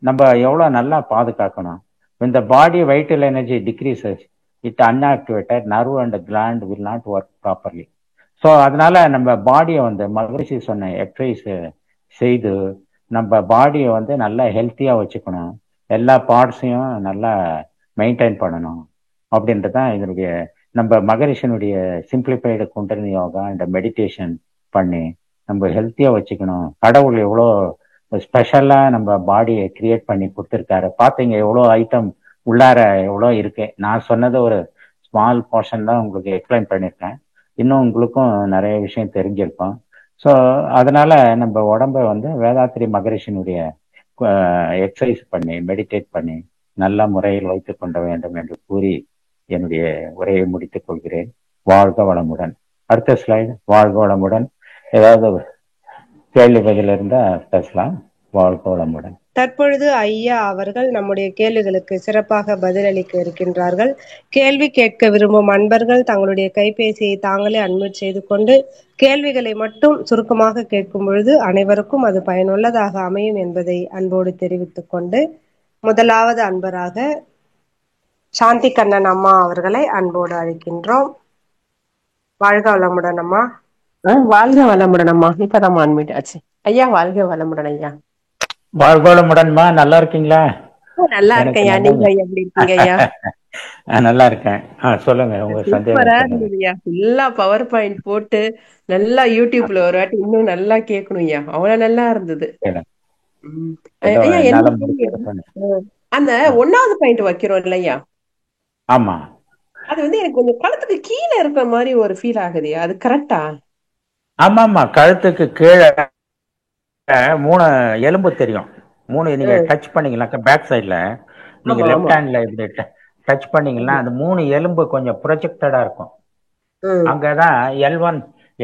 நம்ம எவ்வளோ நல்லா பாதுகாக்கணும். இந்த body vital energy decreases, it unactivated nerve and gland will not work properly. So அதனால நம்ம பாடியை மகரிஷி சொன்ன எக்ஸசைஸ் செய்து நம்ம பாடியை நல்லா ஹெல்த்தியாக வச்சுக்கணும். எல்லா பார்ட்ஸையும் நல்லா மெயின்டைன் பண்ணணும் அப்படின்றது தான் இதனுடைய நம்ம மகரிஷனுடைய simplified kundalini yoga and meditation பண்ணி நம்ம ஹெல்த்தியாக வச்சுக்கணும். கடவுள் எவ்வளோ ஸ்பெஷலாக நம்ம பாடியை கிரியேட் பண்ணி கொடுத்துருக்காரு. பார்த்தீங்க எவ்வளோ ஐட்டம் உள்ளார எவ்வளோ இருக்கு. நான் சொன்னது ஒரு ஸ்மால் போர்ஷன் தான் உங்களுக்கு எக்ஸ்பிளைன் பண்ணியிருக்கேன். இன்னும் உங்களுக்கும் நிறைய விஷயம் தெரிஞ்சிருக்கும். ஸோ அதனால நம்ம உடம்பை வேதாத்திரி மகரிஷினுடைய எக்ஸசைஸ் பண்ணி மெடிடேட் பண்ணி நல்ல முறையில் வைத்து கொள்ள வேண்டும் என்று கூறி என்னுடைய உரையை முடித்துக் கொள்கிறேன். வாழ்க வளமுடன். அடுத்த ஸ்லைடு. வாழ்க வளமுடன். ஏதாவது கேள்வி பதில் இருந்தா பேசலாம். வாழ்க வளமுடன். தற்பொழுது ஐயா அவர்கள் நம்முடைய கேள்விகளுக்கு சிறப்பாக பதிலளிக்க இருக்கின்றார்கள். கேள்வி கேட்க விரும்பும் அன்பர்கள் தங்களுடைய கைபேசியை தாங்களே அன்மியூட் செய்து கொண்டு கேள்விகளை மட்டும் சுருக்கமாக கேட்கும் பொழுது அனைவருக்கும் அது பயனுள்ளதாக அமையும் என்பதை அன்போடு தெரிவித்துக் கொண்டு, முதலாவது அன்பராக சாந்தி கண்ணன் அம்மா அவர்களை அன்போடு அழைக்கின்றோம். வாழ்க வளமுடன் அம்மா. வாழ்க வளமுடன் அம்மா. இப்பதான் அன்மியூட் ஆச்சு. ஐயா வாழ்க வளமுடன் ஐயா. வாழ்க வளமுடன்மா. நல்லா இருக்கீங்களா? நல்லா இருக்கேன். நீங்க எப்படி இருக்கீங்க ஐயா? நல்லா இருக்கேன். சொல்லுங்க உங்க சந்தேகம். ஃபுல்லா பவர் பாயிண்ட் போட்டு நல்லா யூடியூப்ல ஒரு வாட்டி இன்னும் நல்லா கேட்கணும் ஐயா. அவ்வளவு நல்லா இருந்தது. அந்த 1வது பாயிண்ட் வைக்கிறோம் இல்லையா? ஆமா. அது எனக்கு கொஞ்சம் கழுத்துக்கு கீழே இருக்கிற மாதிரி ஒரு ஃபீல் ஆகுது. அது கரெக்டா? ஆமா ஆமா, கழுத்துக்கு கீழே 3 எலும்பு தெரியும். 3 நீங்க டச் பண்ணீங்கன்னா பேக் சைட்ல நீங்க லெஃப்ட் ஹேண்ட்ல இப்படி டச் பண்ணீங்கன்னா அந்த 3 எலும்பு கொஞ்சம் ப்ரொஜெக்டடா இருக்கும். அங்கதான்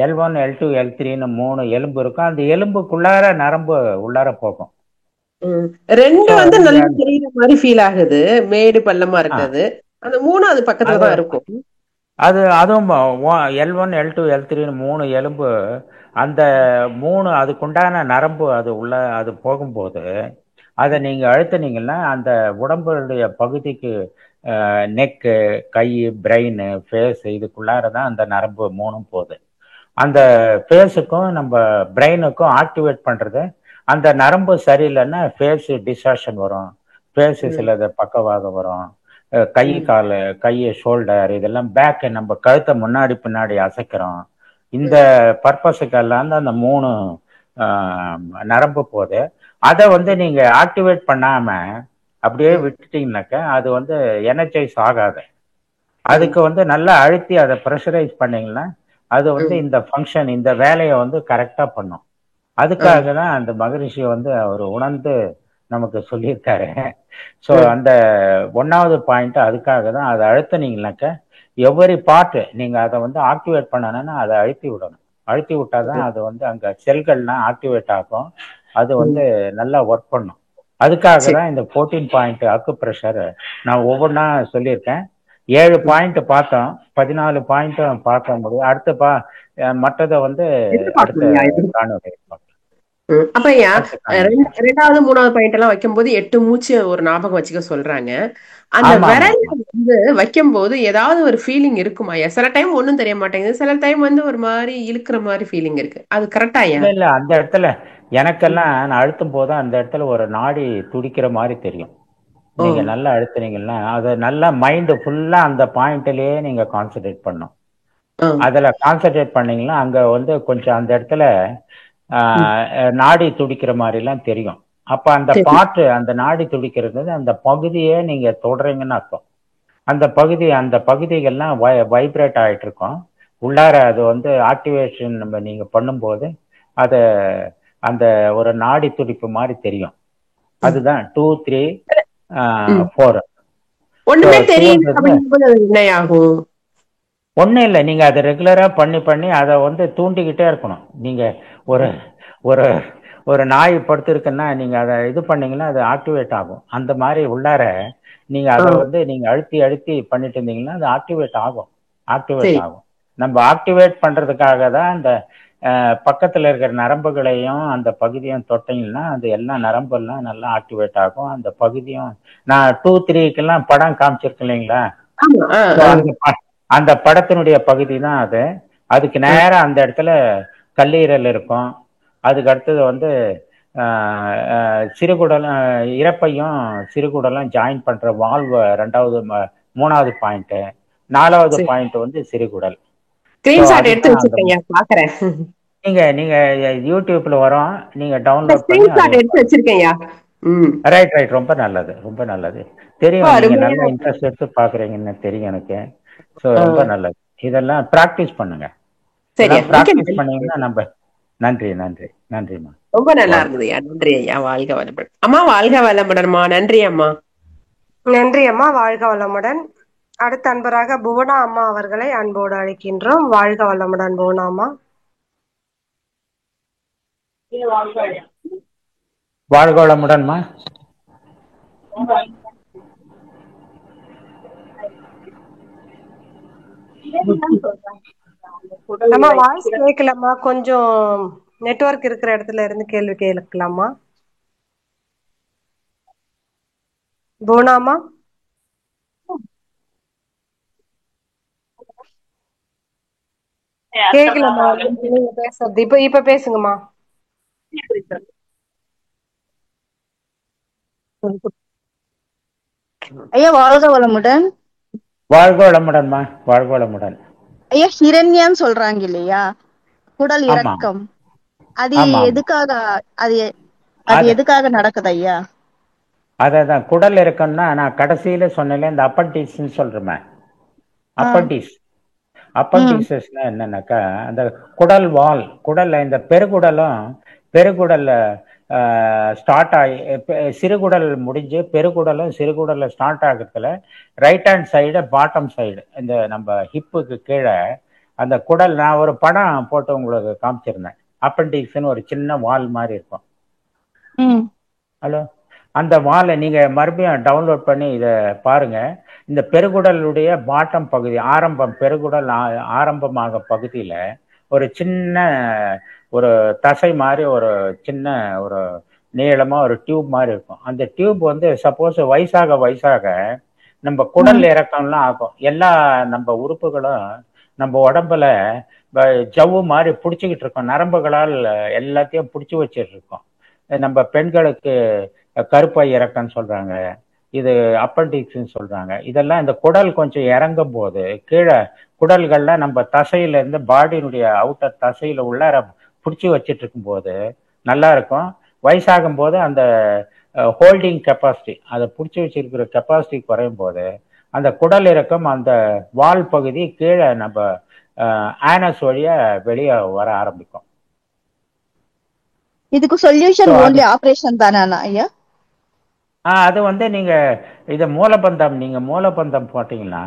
L1 L2 L3ன்னு 3 எலும்பு இருக்கும். அந்த எலும்புக்குள்ளார நரம்பு உள்ளார போகும். 2 நல்லா தெரியுற மாதிரி ஃபீல் ஆகுது. மேடு பள்ளமா இருக்குது. அந்த 3வது பக்கத்துல தான் இருக்கும். அதுவும் L1 L2 L3ன்னு 3 எலும்பு, அந்த 3 அதுக்குண்டான நரம்பு அது போகும்போது அதை நீங்க அழுத்தினீங்கன்னா அந்த உடம்புடைய பகுதிக்கு நெக்கு, கை, பிரெயின், ஃபேஸ் இதுக்குள்ளாரதான் அந்த நரம்பு 3ம் போகுது. அந்த ஃபேஸுக்கும் நம்ம பிரெயினுக்கும் ஆக்டிவேட் பண்றது. அந்த நரம்பு சரியில்லைன்னா ஃபேஸ் டிஸ்டார்ஷன் வரும், ஃபேஸ் சிலது பக்கவாதம் வரும், கை ஷோல்டர் இதெல்லாம் பேக், நம்ம கழுத்தை முன்னாடி பின்னாடி அசைக்கிறோம். இந்த பர்பஸுக்கெல்லாம் அந்த 3 நரம்பு போகுது. அதை நீங்க ஆக்டிவேட் பண்ணாம அப்படியே விட்டுட்டீங்கன்னாக்க அது எனர்ஜைஸ் ஆகாது. அதுக்கு நல்லா அழுத்தி அதை ப்ரெஷரைஸ் பண்ணீங்கன்னா அது இந்த ஃபங்க்ஷன், இந்த வேலையை கரெக்டா பண்ணும். அதுக்காக தான் அந்த மகரிஷி அவர் உணர்ந்து நமக்கு சொல்லியிருக்காரு. ஸோ அந்த 1வது பாயிண்ட் அதுக்காக தான். அதை அழுத்தினீங்கன்னாக்க எவ்வரி பார்ட் நீங்க அதை ஆக்டிவேட் பண்ணணும்னா அதை அழுத்தி விடணும். அழுத்தி விட்டாதான் அது அங்க செல்கள்லாம் ஆக்டிவேட் ஆகும். அது நல்லா ஒர்க் பண்ணும். அதுக்காக தான் இந்த 14 பாயிண்ட் அக்கு ப்ரெஷர் நான் ஒவ்வொன்றா சொல்லியிருக்கேன். 7 பாயிண்ட் பார்த்தோம், 14 பாயிண்ட்டும் பார்க்க முடியும். மற்றதை அடுத்த காணொலி. அப்ப 2வது 3வது பாயிண்ட் எல்லாம் வைக்கும் போது 8 மூச்சு ஒரு ஞாபகம் வச்சுக்க சொல்றாங்க. அந்த விரல் வைக்கும் போது ஏதாவது ஒரு ஃபீலிங் இருக்குமா? சில டைம் ஒண்ணும் தெரிய மாட்டேங்குது, சில டைம் ஒரு மாதிரி இழுக்கிற மாதிரி ஃபீலிங் இருக்கு. அது கரெக்டா? இல்ல, அந்த இடத்துல எனக்கெல்லாம் நான் அழுத்தும் போது அந்த இடத்துல ஒரு நாடி துடிக்கிற மாதிரி தெரியும். நீங்க நல்லா அழுத்துனீங்கன்னா அது நல்லா மைண்ட் ஃபுல்லா அந்த பாயிண்ட்லயே நீங்க கான்சென்ட்ரேட் பண்ணும். அதுல கான்சென்ட்ரேட் பண்ணீங்கன்னா அங்க கொஞ்சம் அந்த இடத்துல நாடி துடிக்கிற மாதிரி எல்லாம் தெரியும். அப்ப அந்த பாட்டு, அந்த நாடி துடிக்கிறது, அந்த பகுதியே நீங்க தொடறீங்கன்னு அர்த்தம். அந்த பகுதிகள்லாம் வைப்ரேட் ஆயிட்டு இருக்கும் உள்ளார. அது ஆக்டிவேஷன் நீங்க பண்ணும்போது அந்த ஒரு நாடி துடிப்பு மாதிரி தெரியும். அதுதான் 2, 3, 4. ஒண்ணுமே தெரியும். ஒன்றும் இல்லை, நீங்கள் அதை ரெகுலராக பண்ணி பண்ணி அதை வந்து தூண்டிக்கிட்டே இருக்கணும். நீங்கள் ஒரு ஒரு ஒரு நாய் படுத்திருக்குன்னா நீங்கள் அதை இது பண்ணீங்கன்னா அது ஆக்டிவேட் ஆகும். அந்த மாதிரி உள்ளார நீங்கள் அதை வந்து நீங்கள் அழுத்தி அழுத்தி பண்ணிட்டு இருந்தீங்கன்னா அது ஆக்டிவேட் ஆகும். நம்ம ஆக்டிவேட் பண்ணுறதுக்காக தான் அந்த பக்கத்தில் இருக்கிற நரம்புகளையும் அந்த பகுதியும் தொட்டிங்கன்னா அது எல்லாம் நரம்பெல்லாம் நல்லா ஆக்டிவேட் ஆகும். அந்த பகுதியும் நான் 2, 3க்கெல்லாம் படம் காமிச்சிருக்கேன் இல்லைங்களா, அந்த படத்தினுடைய பகுதி தான் அது. அதுக்கு நேரம் அந்த இடத்துல கல்லீரல் இருக்கும். அதுக்கு அடுத்தது வந்து சிறுகுடலும் இறப்பையும் சிறுகுடலும் ஜாயின் பண்ற வால்வ் 2வது 3வது பாயிண்ட், 4வது பாயிண்ட் வந்து சிறுகுடல். நீங்க யூடியூப்ல வரும், நீங்க டவுன்லோட் பண்ணி எடுத்து வச்சிருக்கீங்க. ரைட், ரொம்ப நல்லது, ரொம்ப நல்லது. தெரியும், நீங்க நல்ல இன்ட்ரெஸ்ட் எடுத்து பாக்குறீங்கன்னு தெரியும் எனக்கு. சோ ரொம்ப நல்லது. இதெல்லாம் பிராக்டிஸ் பண்ணுங்க. பிராக்டிஸ் பண்ணீங்கன்னா நம்ம நன்றிம்மா. ரொம்ப நல்லா இருந்ததுயா. நன்றி ஐயா. வாழ்க வளமுடன் அம்மா. வாழ்க வளமுடன்மா. நன்றி அம்மா. நன்றி அம்மா. வாழ்க வளமுடன். அடுத்த அன்பராக புவனா அம்மா அவர்களை அன்போடு அழைக்கின்றோம். வாழ்க வளமுடன் புவனா அம்மா. வாழ்க வளமுடன்மா. அம்மா வாய்ஸ் கேட்கலம்மா, கொஞ்சம் நெட்வொர்க் இருக்கிற இடத்துல இருந்து கேள்வி கேட்கலாமா புவனாமா? கேட்கலம்மா நீங்க பேசுறது. இப்ப பேசுங்கம்மா. ஐயா வாழ்க வளமுடன். வாழ்க வளமுடன்மா. வாழ்க வளமுடன். ஐயா ஹிரண்யான்னு சொல்றாங்க இல்லையா, குடல் இறக்கம், அது எதுக்காக அது எதுக்காக நடக்குது ஐயா? அதான் குடல் இறக்கம்னா நான் கடைசியில சொன்னேன், இந்த அப்பண்டிஸ்ன்னு சொல்றேன். அப்பண்டிசஸ்னா என்னன்னாக்கா அந்த குடல் வால், குடல்ல இந்த பெருகுடல்ல ஸ்டார்ட் ஆகி சிறுகுடல் முடிஞ்சு பெருகுடலும் சிறுகுடல்ல ஸ்டார்ட் ஆகுறதுல right hand side bottom side இந்த நம்ம ஹிப்புக்கு கீழே அந்த குடல், நான் ஒரு படம் போட்டு உங்களுக்கு காமிச்சிருந்தேன். அப்பண்டிக்ஸ்ன்னு ஒரு சின்ன வால் மாதிரி இருக்கும். ஹலோ, அந்த வாலை நீங்க மறுபடியும் டவுன்லோட் பண்ணி இதை பாருங்க. இந்த பெருகுடலுடைய பாட்டம் பகுதி, பெருகுடல் ஆரம்பமாக பகுதியில ஒரு சின்ன ஒரு தசை மாதிரி ஒரு சின்ன ஒரு நீளமா ஒரு டியூப் மாதிரி இருக்கும். அந்த டியூப் வந்து சப்போஸ் வயசாக நம்ம குடல் இறக்கம்லாம் ஆகும். எல்லா நம்ம உறுப்புகளும் நம்ம உடம்புல ஜவ்வு மாதிரி பிடிச்சிக்கிட்டு இருக்கோம், நரம்புகளால் எல்லாத்தையும் பிடிச்சி வச்சிட்டு இருக்கோம். நம்ம பெண்களுக்கு கருப்பை இறக்கம்னு சொல்றாங்க, இது அப்பண்டிக்ஸ்ன்னு சொல்றாங்க. இதெல்லாம் இந்த குடல் கொஞ்சம் இறங்கும் போது கீழே குடல்கள்ல நம்ம தசையில இருந்து பாடியினுடைய அவுட்டர் தசையில உள்ளார பிடிச்சி வச்சிட்டு இருக்கும் போது நல்லா இருக்கும். வயசாகும் போது அந்த ஹோல்டிங் கெப்பாசிட்டி, அதை பிடிச்சி வச்சிருக்கிற கெப்பாசிட்டி குறையும் போது அந்த குடல் இறக்கம் அந்த வால் பகுதி கீழே நம்ம ஆனஸ் வழியா வெளியே வர ஆரம்பிக்கும். இதுக்கு சொல்யூஷன் ஓன்லி ஆபரேஷன் தானா ஐயா? அது வந்து நீங்க இத மூலபந்தம் போட்டீங்கன்னா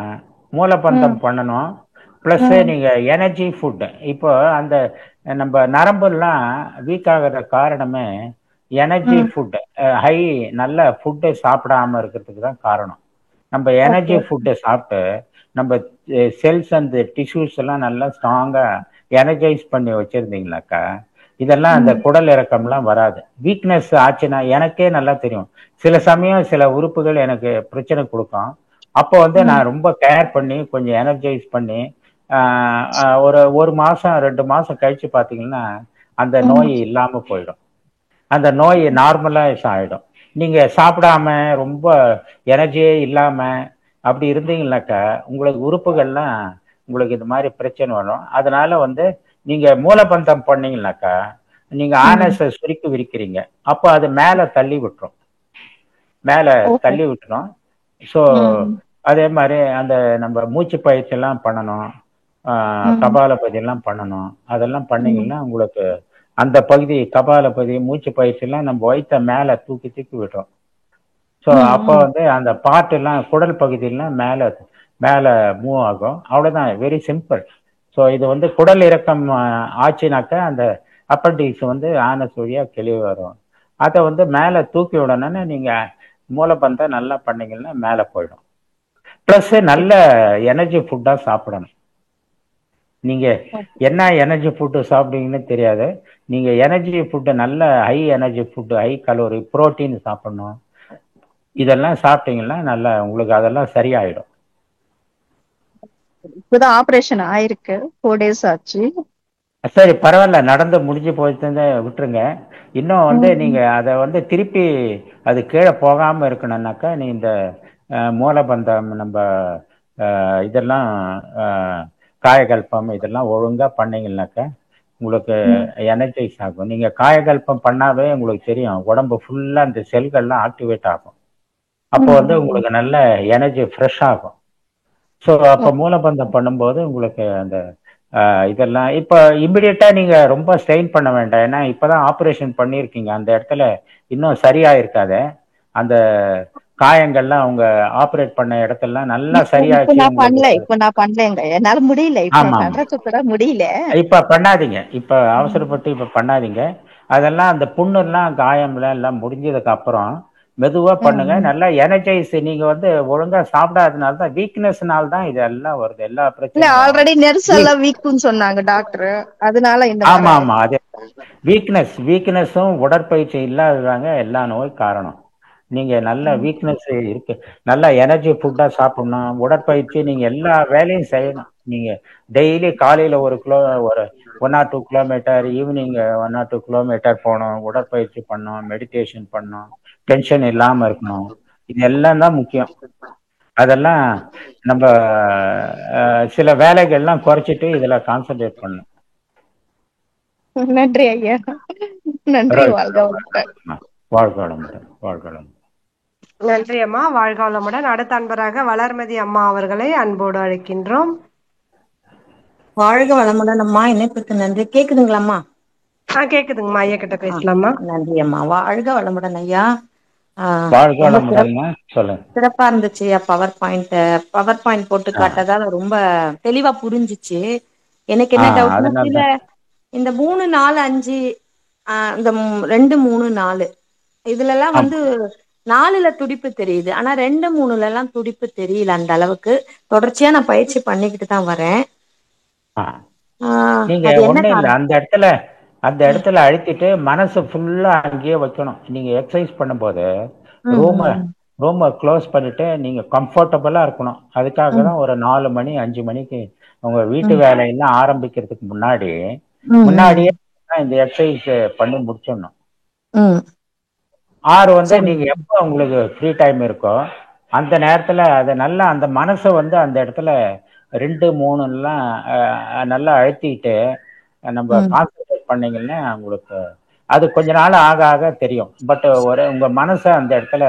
மூலபந்தம் பண்ணணும். பிளஸ் நீங்க எனர்ஜி ஃபுட், இப்போ அந்த நம்ம நரம்புலாம் வீக் ஆகிற காரணமே எனர்ஜி ஃபுட், நல்ல ஃபுட்டு சாப்பிடாம இருக்கிறதுக்கு தான் காரணம். நம்ம எனர்ஜி ஃபுட்டை சாப்பிட்டு நம்ம செல்ஸ் அந்த டிஷ்யூஸ் எல்லாம் நல்லா ஸ்ட்ராங்கா எனர்ஜைஸ் பண்ணி வச்சிருந்தீங்களாக்கா இதெல்லாம் அந்த குடல் இறக்கம்லாம் வராது. வீக்னஸ் ஆச்சுன்னா எனக்கே நல்லா தெரியும், சில சமயம் சில உறுப்புகள் எனக்கு பிரச்சனை கொடுக்கும். அப்போ வந்து நான் ரொம்ப கேர் பண்ணி கொஞ்சம் எனர்ஜைஸ் பண்ணி ஒரு மாசம் 2 மாசம் கழிச்சு பார்த்தீங்கன்னா அந்த நோய் இல்லாம போயிடும், அந்த நோய் நார்மலைஸ் ஆயிடும். நீங்க சாப்பிடாம ரொம்ப எனர்ஜியே இல்லாம அப்படி இருந்தீங்கன்னாக்கா உங்களுக்கு உறுப்புகள்லாம் உங்களுக்கு இது மாதிரி பிரச்சனை வரும். அதனால வந்து நீங்க மூலபந்தம் பண்ணீங்கன்னாக்கா நீங்க ஆனஸை சுருக்கி விரிக்கிறீங்க, அப்போ அது மேல தள்ளி விட்டுரும். ஸோ அதே மாதிரி அந்த நம்ம மூச்சு பயிற்சி எல்லாம் பண்ணணும், கபாலபதி எல்லாம் பண்ணணும். அதெல்லாம் பண்ணீங்கன்னா உங்களுக்கு அந்த பகுதி கபாலபதி மூச்சு பயிற்சி எல்லாம் நம்ம வயிற்ற மேல தூக்கி விட்டுரும். ஸோ அப்போ வந்து அந்த பார்ட் எல்லாம் குடல் பகுதியெல்லாம் மேல மேலே மூவ் ஆகும். அவ்வளோதான், வெரி சிம்பிள். ஸோ இது வந்து குடல் இறக்கம் ஆச்சுனாக்கா அந்த அப்பண்டிக்ஸ் வந்து ஆனஸ் வழியாக கிளி வரும். அதை வந்து மேலே தூக்கி விடணும்னு நீங்கள் மூலப்பந்தை நல்லா பண்ணீங்கன்னா மேலே போயிடும். ப்ளஸ் நல்ல எனர்ஜி ஃபுட்டாக சாப்பிடணும். நீங்கள் என்ன எனர்ஜி ஃபுட்டு சாப்பிடுவீங்கன்னு தெரியாது. நீங்கள் எனர்ஜி ஃபுட்டு நல்ல high energy food, high calorie, protein சாப்பிடணும். இதெல்லாம் சாப்பிட்டீங்கன்னா நல்லா உங்களுக்கு அதெல்லாம் சரியாயிடும். இப்பதான் ஆபரேஷன் ஆயிருக்கு, 4 days ஆச்சு. சரி, பரவாயில்ல, நடந்து முடிஞ்சு போயிட்டு விட்டுருங்க. இன்னும் வந்து நீங்க அதை வந்து திருப்பி அது கீழே போகாம இருக்கணும்னாக்கா நீ இந்த மூலபந்தம் நம்ம இதெல்லாம் காயகல்பம் இதெல்லாம் ஒழுங்கா பண்ணீங்கன்னாக்கா உங்களுக்கு எனர்ஜைஸ் ஆகும். நீங்க காயகல்பம் பண்ணாவே உங்களுக்கு தெரியும், உடம்பு ஃபுல்லா அந்த செல்கள்லாம் ஆக்டிவேட் ஆகும். அப்போ வந்து உங்களுக்கு நல்ல எனர்ஜி ஃப்ரெஷ் ஆகும். ஸோ அப்போ மூலபந்தம் பண்ணும்போது உங்களுக்கு அந்த இதெல்லாம் இப்போ இம்மிடியட்டா நீங்க ரொம்ப ஸ்ட்ரெயின் பண்ண வேண்டாம். ஏன்னா இப்பதான் ஆப்ரேஷன் பண்ணியிருக்கீங்க, அந்த இடத்துல இன்னும் சரியா இருக்காது. அந்த காயங்கள்லாம் அவங்க ஆப்ரேட் பண்ண இடத்தெல்லாம் நல்லா சரியாச்சு. இப்ப நான் பண்ணலங்க, என்னால முடியல, இப்ப பண்றது கூட முடியல. இப்ப பண்ணாதீங்க, இப்ப அவசரப்பட்டு இப்ப பண்ணாதீங்க. அதெல்லாம் அந்த புண்ணுலாம் காயம்லாம் எல்லாம் முடிஞ்சதுக்கு அப்புறம் மெதுவா பண்ணுங்க. நல்லா எனர்ஜைஸ். நீங்க வந்து ஒழுங்கா சாப்பிடாதனால தான், வீக்னஸ்னால தான் இது எல்லாம் வருது, எல்லா பிரச்சனையும். ஆல்ரெடி நர்ஸ் எல்லாம் வீக்னு சொன்னாங்க டாக்டர், அதனால இந்த ஆமா ஆமா, அதே வீக்னஸும் உடற்பயிற்சி இல்லாததாங்க எல்லா நோய் காரணம். நீங்க நல்ல வீக்னஸ் இருக்கு, நல்ல எனர்ஜி ஃபுட்டா சாப்பிடணும், உடற்பயிற்சி நீங்க எல்லா வேலையும் செய்யணும். நீங்க டெய்லி காலையில ஒரு 1 or 2 kilometre, evening 1 or 2 kilometre போகணும், உடற்பயிற்சி பண்ணணும், மெடிடேஷன் பண்ணணும், டென்ஷன் இல்லாம இருக்கணும். இது எல்லாம் தான் முக்கியம். அதெல்லாம் நம்ம சில வேலைகள்லாம் குறைச்சிட்டு இதுல கான்சென்ட்ரேட் பண்ணணும். நன்றி ஐயா, நன்றி. வாழ்க வளமுடன். வாழ்க வளமுடன், வாழ்க வளமுடன். நன்றி அம்மா, வாழ்க வளமுடன். அடுத்த அன்பராக வளர்மதி அம்மா அவர்களை அன்போடு அழைக்கின்றோம். வாழ்க வளமுடன் அம்மா, இணைப்புக்கு நன்றி. கேக்குதுங்களாம்மா? கேக்குதுங்கம்மா, ஐயா கிட்ட பேசலாமா? நன்றி அம்மா, வாழ்க வளமுடன் ஐயா. வாழ்க வளமுடன். சொல்லுங்க. சிறப்பா இருந்துச்சு ஐயா. பவர் பாயிண்ட் போட்டு காட்டதால ரொம்ப தெளிவா புரிஞ்சிச்சு. எனக்கு என்ன டவுட்னா, இந்த 3, 4, 5 இந்த 2, 3, 4 இதுல எல்லாம் வந்து 4ல துடிப்பு தெரியுது, ஆனா 2, 3ல எல்லாம் துடிப்பு தெரியல அந்த அளவுக்கு. தொடர்ச்சியா நான் பயிற்சி பண்ணிக்கிட்டு தான் வரேன். நீங்க ஒண்ணு இல்ல, அந்த இடத்துல அழுத்திட்டு மனசு ஃபுல்லா அங்கேயே வைக்கணும். நீங்க எக்ஸசைஸ் பண்ணும்போது ரூமை க்ளோஸ் பண்ணிட்டு நீங்க கம்ஃபர்டபுளா இருக்கணும். அதுக்காக தான் ஒரு 4 மணி 5 மணிக்கு உங்க வீட்டு வேலையெல்லாம் ஆரம்பிக்கிறதுக்கு முன்னாடியே இந்த எக்ஸசைஸ் பண்ணி முடிச்சிடணும். 6 வந்து நீங்க எப்போ உங்களுக்கு ஃப்ரீ டைம் இருக்கோ அந்த நேரத்துல அதை நல்லா அந்த மனசை வந்து அந்த இடத்துல 2, 3லாம் நல்லா அழுத்திட்டு நம்ம கான்சென்ட்ரேட் பண்ணீங்கன்னா உங்களுக்கு அது கொஞ்ச நாள் ஆக ஆக தெரியும். பட் உங்க மனசை அந்த இடத்துல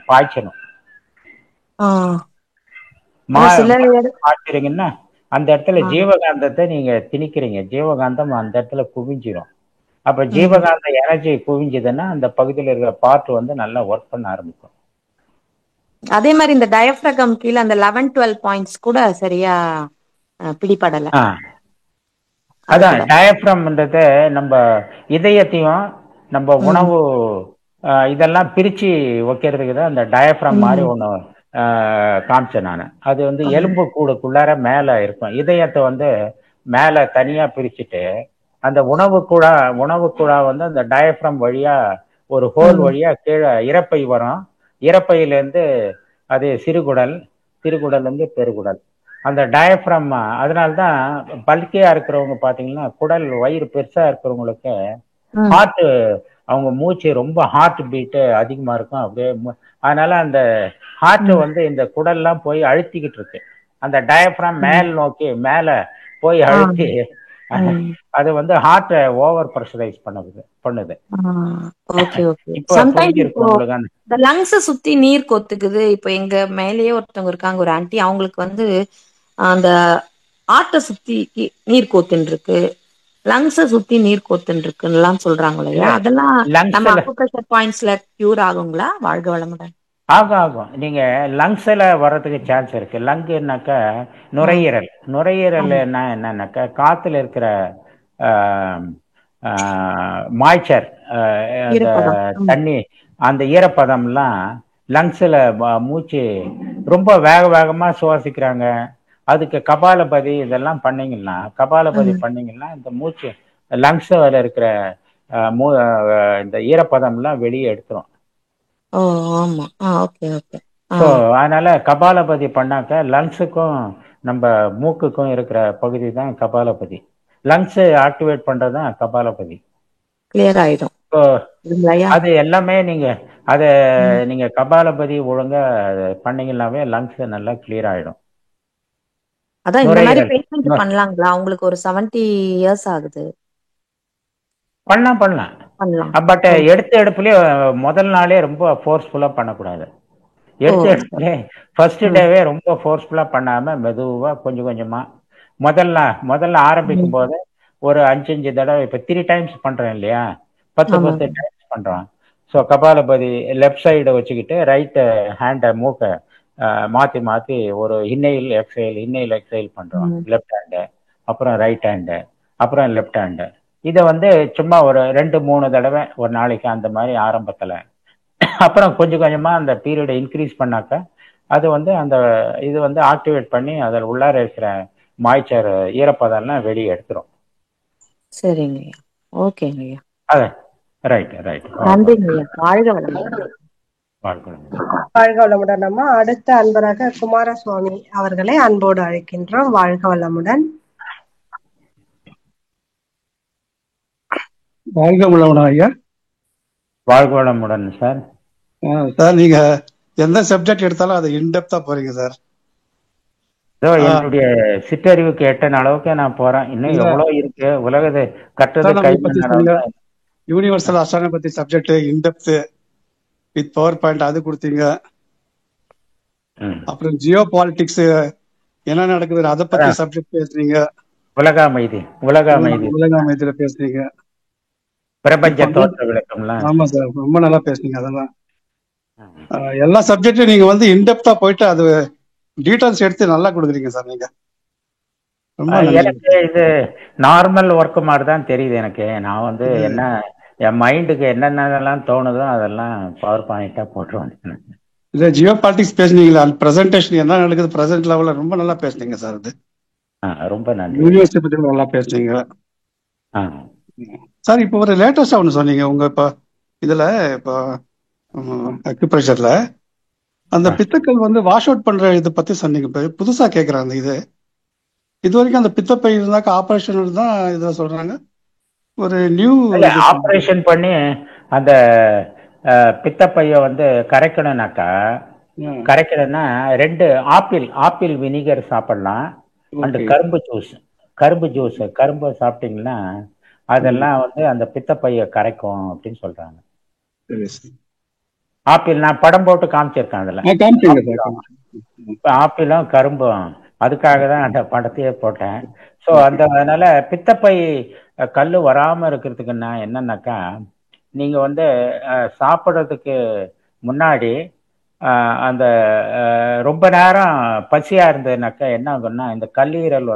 பாய்ச்சணும். பாய்ச்சிருங்கன்னா அந்த இடத்துல ஜீவகாந்தத்தை நீங்க திணிக்கிறீங்க, ஜீவகாந்தம் அந்த இடத்துல குவிஞ்சிடும். அப்ப ஜீவகாந்த எனர்ஜி குவிஞ்சதுன்னா அந்த பகுதியில் இருக்கிற பார்ட் வந்து நல்லா ஒர்க் பண்ண ஆரம்பிக்கும். அதே மாதிரி இந்த டயப்ரகம் கீழே அந்த 11, 12 பாயிண்ட்ஸ் கூட சரியா பிடிபடல. அதான் டயப்ரம்ன்றது நம்ம இதயத்தையும் நம்ம உணவு இதெல்லாம் பிரிச்சு வைக்கிறதுக்கு தான் அந்த டயப்ரம் மாதிரி ஒண்ணு காமிச்சேன் நான். அது வந்து எலும்பு கூடுக்குள்ளார மேல இருக்கும். இதயத்தை வந்து மேல தனியா பிரிச்சுட்டு அந்த உணவு குழா வந்து அந்த டயப்ரம் வழியா ஒரு ஹோல் வழியா கீழே இறப்பை வரும். இறப்பையிலேருந்து அது சிறுகுடல் இருந்து பெருகுடல். அந்த டயப்ரம், அதனால்தான் பல்கியா இருக்கிறவங்க பாத்தீங்கன்னா குடல் வயிறு பெருசா இருக்கிறவங்களுக்கு ஹார்ட், அவங்க மூச்சு ரொம்ப ஹார்ட் பீட்டு அதிகமா இருக்கும் அப்படியே. அதனால அந்த ஹார்ட் வந்து இந்த குடல்லாம் போய் அழுத்திக்கிட்டு இருக்கு. அந்த டயப்ரம் மேல் நோக்கி மேல போய் அழுத்தி அது வந்து ஹார்ட்டை ஓவர் ப்ரெஷரைஸ் பண்ணுது. இந்த லங்ஸ் சுத்தி நீர் கொத்துக்குது. இப்ப எங்க மேலேயே ஒருத்தவங்க இருக்காங்க, ஒரு ஆண்டி, அவங்களுக்கு வந்து அந்த ஆட்டை சுத்தி நீர் கோத்துன்னு இருக்கு, லங்ஸ சுத்தி நீர் கோத்துன்னு இருக்குன்னு சொல்றாங்க இல்லையா? அதெல்லாம் நம்ம அக்குப்ரெஷர் பாயிண்ட்ஸ்ல கியூர் ஆகுங்களா? வாழ்க வளமுடன். ஆகும் ஆகும். நீங்க லங்ஸ்ல வர்றதுக்கு சான்ஸ் இருக்கு. லங்குனாக்கா நுரையீரல். நுரையீரல் என்னன்னாக்கா காத்துல இருக்கிற மாய்ச்சர், அந்த தண்ணி, அந்த ஈரப்பதம்லாம் லங்ஸ்ல மூச்சு ரொம்ப வேக வேகமா சுவாசிக்கிறாங்க. அதுக்கு கபாலபதி இதெல்லாம் பண்ணீங்கன்னா இந்த மூச்சு லங்ஸ்ல இருக்கிற இந்த ஈரப்பதம்லாம் வெளியே எடுத்துரும். ஸோ அதனால கபாலபதி பண்ணாக்க லங்ஸுக்கும் நம்ம மூக்குக்கும் இருக்கிற பகுதி தான் கபாலபதி. லங்ஸ் ஆக்டிவேட் பண்றது தான் கபாலபதி. கிளியர் ஆயிடும். அது எல்லாமே நீங்க கபாலபதி ஒழுங்கா பண்ணீங்கன்னாவே லங்ஸ் நல்லா கிளியர் ஆயிடும். அதான் இந்த மாதிரி பேஷண்ட் பண்ணலாங்களா? உங்களுக்கு ஒரு 70 இயர்ஸ் ஆகுது. பண்ணலாம். பட் எடுப்புலயே முதல் நாளே ரொம்ப ஃபோர்ஸ்ஃபுல்லா பண்ணக்கூடாது. எடுப்புலயே ஃபர்ஸ்ட் டேவே ரொம்ப ஃபோர்ஸ்ஃபுல்லா பண்ணாம மெதுவா கொஞ்சம் கொஞ்சமா முதல்ல ஆரம்பிக்கும் போது ஒரு 5 தடவை, இப்ப 3 டைம்ஸ் பண்றேன் இல்லையா, 10 டைம்ஸ் பண்றோம். ஸோ கபாலபதி லெஃப்ட் சைடை வச்சுக்கிட்டு ரைட் ஹேண்டை மூக்க மாத்தி மாத்தி ஒரு இன்னைல் எக்ஸைல் பண்றோம். லெஃப்ட் ஹேண்டு, அப்புறம் ரைட் ஹேண்டு, அப்புறம் லெஃப்ட் ஹேண்டு. இதை சும்மா ஒரு 2-3 தடவை ஒரு நாளைக்கு அந்த மாதிரி ஆரம்பத்துல. அப்புறம் கொஞ்சம் கொஞ்சமா அந்த பீரியடை இன்க்ரீஸ் பண்ணாக்க அது அந்த இது ஆக்டிவேட் பண்ணி அதில் உள்ளார இருக்கிற மாய்ச்சர் ஈரப்பதம்லாம் வெளியே எடுத்துரும். சரிங்க, ஓகேங்க. ரைட். வாழ்க வளமுடன். நம்ம அடுத்த அன்பராக குமாரசுவாமி அவர்களை அன்போடு அழைக்கின்றோம். வாழ்க வளமுடன். வாழ்க வளமுடன் ஐயா. வாழ்க வளமுடன் சார். சார் நீங்க எந்த சப்ஜெக்ட் எடுத்தாலும் அதை இன்டெப்தா போறீங்க சார். என்னுடைய சிற்றறிவுக்கு எட்டன அளவுக்கு நான் போறேன். இன்னும் எவ்வளவு இருக்கு உலகத்தை கற்றது. யூனிவர்சல் அஸ்ட்ரானமி பத்தி subject in-depth with power point அது கொடுத்தீங்க. அப்புறம் ஜியோ பாலிடிக்ஸ் என்ன நடக்குது அதை பத்தி சப்ஜெக்ட் பேசுறீங்க. உலக அமைதியில பேசுறீங்க. பிரபஞ்ச தோற்ற விளக்கம்லாம். ஆமா சார், ரொம்ப நல்லா பேசுனீங்க. அதெல்லாம் எல்லா சப்ஜெக்டும் நீங்க இன்டெப்தா போயிட்டு அது டீடைல்ஸ் எடுத்து நல்லா கொடுக்குறீங்க சார். நீங்க எனக்கு இது நார்மல் ஒர்க் மாதிரி தான் தெரியுது எனக்கு. நான் என்ன என் மைண்டுக்கு என்னென்னலாம் தோணுதோ அதெல்லாம் பவர் பாயிண்டா போட்டுருவேன். இல்ல ஜியோ பாலிடிக்ஸ் பேசுனீங்களா, பிரசன்டேஷன் என்ன நடக்குது பிரசன்ட் லெவல்ல ரொம்ப நல்லா பேசுனீங்க சார். அது ரொம்ப நன்றி. யூனிவர்சிட்டி பத்தி நல்லா பேசுனீங்க சார். இப்போ ஒரு லேட்டஸ்டா ஒன்று சொன்னீங்க உங்க இப்போ இதுல இப்போ அக்யூப்ரெஷர்ல அந்த பித்தக்கள் வாஷ் அவுட் பண்ற இதை பத்தி சொன்னீங்க. புதுசா கேக்குறாங்க. இது வரைக்கும் அந்த பித்தப்பை இருந்தாக்க ஆபரேஷன் தான் இதை சொல்றாங்க. ஒரு நியூ ஆபரேஷன் பண்ணி அந்த பித்தப்பைய கரைக்கணும்னாக்கா கரைக்கணும்னா 2 ஆப்பிள் வினிகர் சாப்பிடலாம். அந்த கரும்பு ஜூஸ் சாப்பிட்டீங்கன்னா அதெல்லாம் அந்த பித்தப்பைய கரைக்கும் அப்படின்னு சொல்றாங்க. ஆப்பிள் நான் படம் போட்டு காமிச்சிருக்கேன். அதெல்லாம் ஆப்பிளும் கரும்பும், அதுக்காக தான் அந்த படத்தையே போட்டேன். ஸோ அதனால பித்தப்பை கல் வராம இருக்கிறதுக்குன்னா என்னன்னாக்கா, நீங்க சாப்பிட்றதுக்கு முன்னாடி அந்த ரொம்ப நேரம் பசியா இருந்ததுனாக்கா என்ன ஆகும்னா, இந்த கல்லீரல்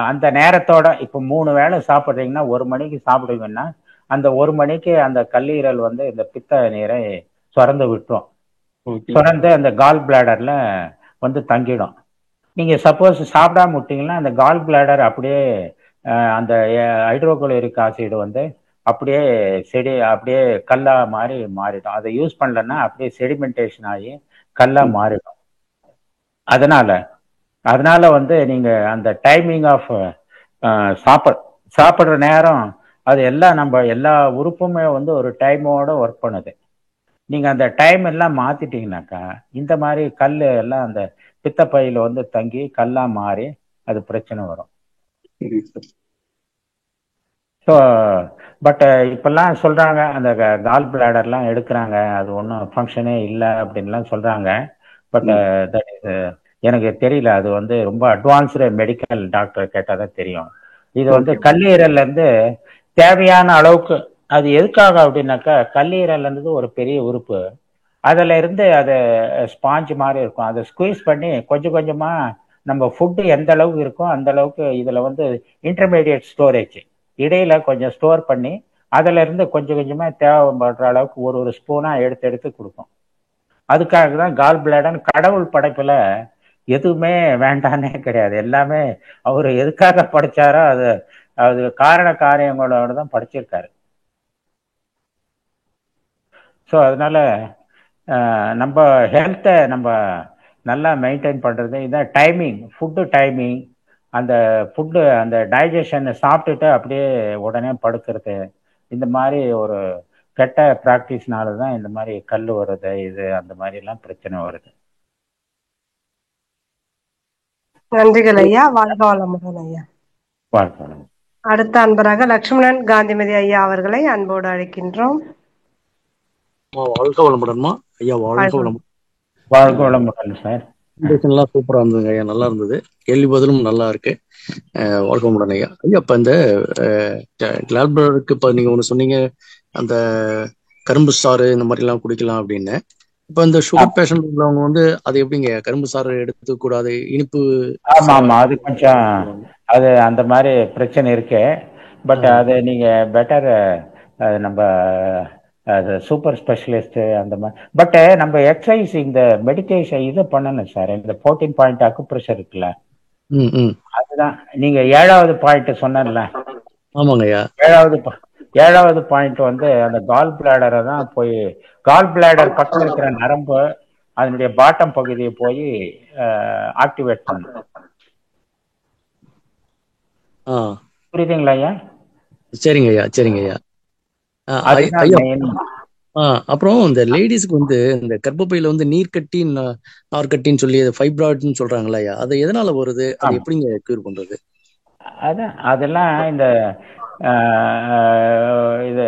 அந்த நேரத்தோட இப்போ 3 வேளை சாப்பிட்றீங்கன்னா 1 மணிக்கு சாப்பிடுவீங்கன்னா அந்த 1 மணிக்கு அந்த கல்லீரல் இந்த பித்த நீரை சுரந்து விட்டுரும். சுரந்து அந்த கால் பிளாடர்ல தங்கிடும். நீங்க சப்போஸ் சாப்பிடாம விட்டீங்கன்னா அந்த கால் பிளாடர் அப்படியே அந்த ஹைட்ரோகுளோரிக் ஆசிட் அப்படியே அப்படியே கல்லா மாறிடும். அதை யூஸ் பண்ணலன்னா அப்படியே செடிமெண்டேஷன் ஆகி கல்லா மாறிடும். அதனால நீங்க அந்த டைமிங் ஆஃப் சாப்பிட்ற நேரம் அது எல்லாம் நம்ம எல்லா உறுப்புமே ஒரு டைமோட ஒர்க் பண்ணுது. நீங்க அந்த டைம் எல்லாம் மாத்திட்டீங்கன்னாக்கா இந்த மாதிரி கல் எல்லாம் அந்த பித்தப்பையில தங்கி கல்லா மாறி அது பிரச்சனை வரும். ஸோ பட் இப்பெல்லாம் சொல்றாங்க அந்த கால் பிளாடர்லாம் எடுக்கிறாங்க, அது ஒன்றும் ஃபங்க்ஷனே இல்லை அப்படின்லாம் சொல்றாங்க. பட் தட் இஸ் எனக்கு தெரியல. அது ரொம்ப அட்வான்ஸ்டு மெடிக்கல் டாக்டர் கேட்டாதான் தெரியும். இது கல்லீரல்ல இருந்து தேவையான அளவுக்கு, அது எதுக்காக அப்படின்னாக்கா கல்லீரல் ஒரு பெரிய உறுப்பு. அதுல இருந்து அது ஸ்பாஞ்ச் மாதிரி இருக்கும். அதை ஸ்குவீஸ் பண்ணி கொஞ்சம் கொஞ்சமா நம்ம ஃபுட்டு எந்த அளவுக்கு இருக்கோ அந்த அளவுக்கு இதுல வந்து இன்டர்மீடியட் ஸ்டோரேஜ் இடையில கொஞ்சம் ஸ்டோர் பண்ணி அதுல இருந்து கொஞ்சம் கொஞ்சமா தேவைப்படுற அளவுக்கு ஒரு ஒரு ஸ்பூனா எடுத்து எடுத்து கொடுக்கும். அதுக்காக தான் கால் பிளாடர் கடவுள் படைப்புல எதுவுமே வேண்டானே கிடையாது. எல்லாமே அவர் எதுக்காக படைச்சாரோ அது அது காரண காரியங்களோட தான் படைச்சிருக்காரு. ஸோ அதனால நம்ம ஹெல்த்தை நம்ம நல்லா மெயின்டைன் பண்ணுறது இதான் டைமிங், ஃபுட்டு டைமிங், அந்த ஃபுட்டு அந்த டைஜஷனை சாப்பிட்டுட்டு அப்படியே உடனே படுக்கிறது, இந்த மாதிரி ஒரு கெட்ட ப்ராக்டிஸ்னால தான் இந்த மாதிரி கல் வருது, இது அந்த மாதிரிலாம் பிரச்சனை வருது. நன்றிகள் ஐயா. வாழ்க வளமுடன் ஐயா. வாழ்க்கை. அடுத்த அன்பராக லட்சுமணன் காந்திமதி ஐயா அவர்களை அன்போடு அழைக்கின்றோம். வாழ்க வளமுடன்மா ஐயா. வாழ்க வளமுடன். வாழ்க வளமுடன் சார். எல்லாம் சூப்பரா இருந்ததுங்க ஐயா, நல்லா இருந்தது. கேள்வி பதிலும் நல்லா இருக்கு. வாழ்க வளமுடன் ஐயா. ஐயா இப்ப இந்த கிளால்பிளருக்கு இப்ப நீங்க ஒண்ணு சொன்னீங்க, அந்த கரும்பு சாறு இந்த மாதிரி எல்லாம் குடிக்கலாம் அப்படின்னு. இப்ப இந்த சுகர் பேஷண்ட் உள்ளவங்க வந்து அது எப்படிங்க கரும்பு சாறு எடுத்து கூடாது, இனிப்பு? ஆமா ஆமா, அது கொஞ்சம் அது அந்த மாதிரி பிரச்சனை இருக்கு. பட் அது நீங்க பெட்டர் நம்ம சூப்பர் ஸ்பெஷலிஸ்ட் அந்த மாதிரி. பட் நம்ம எக்ஸசைஸ் இந்த மெடிடேஷன் இது பண்ணணும் சார். இந்த 14 பாயிண்ட் அக்குப்ரெஷர் இருக்குல்ல, அதுதான் நீங்க 7வது பாயிண்ட் சொன்னல. ஆமாங்க ஐயா. 7வது பாயிண்ட் வந்து அந்த கால் பிளாடரை தான் போய், கால் பிளாடர் பக்கம் இருக்கிற நரம்பு அதனுடைய பாட்டம் பகுதியை போய் ஆக்டிவேட் பண்ணும். புரியுதுங்களா ஐயா? சரிங்க ஐயா, சரிங்க ஐயா. அப்புறம் இந்த லேடிஸ்க்கு வந்து இந்த கர்ப்பப்பையில வந்து நீர்க்கட்டி நார்க்கட்டின்னு சொல்லி ஃபைப்ராய்டுன்னு சொல்றாங்களா ஐயா, அது எதனால வருது, அது எப்படிங்க கியூர் பண்றது? அதான் அதெல்லாம் இந்த இது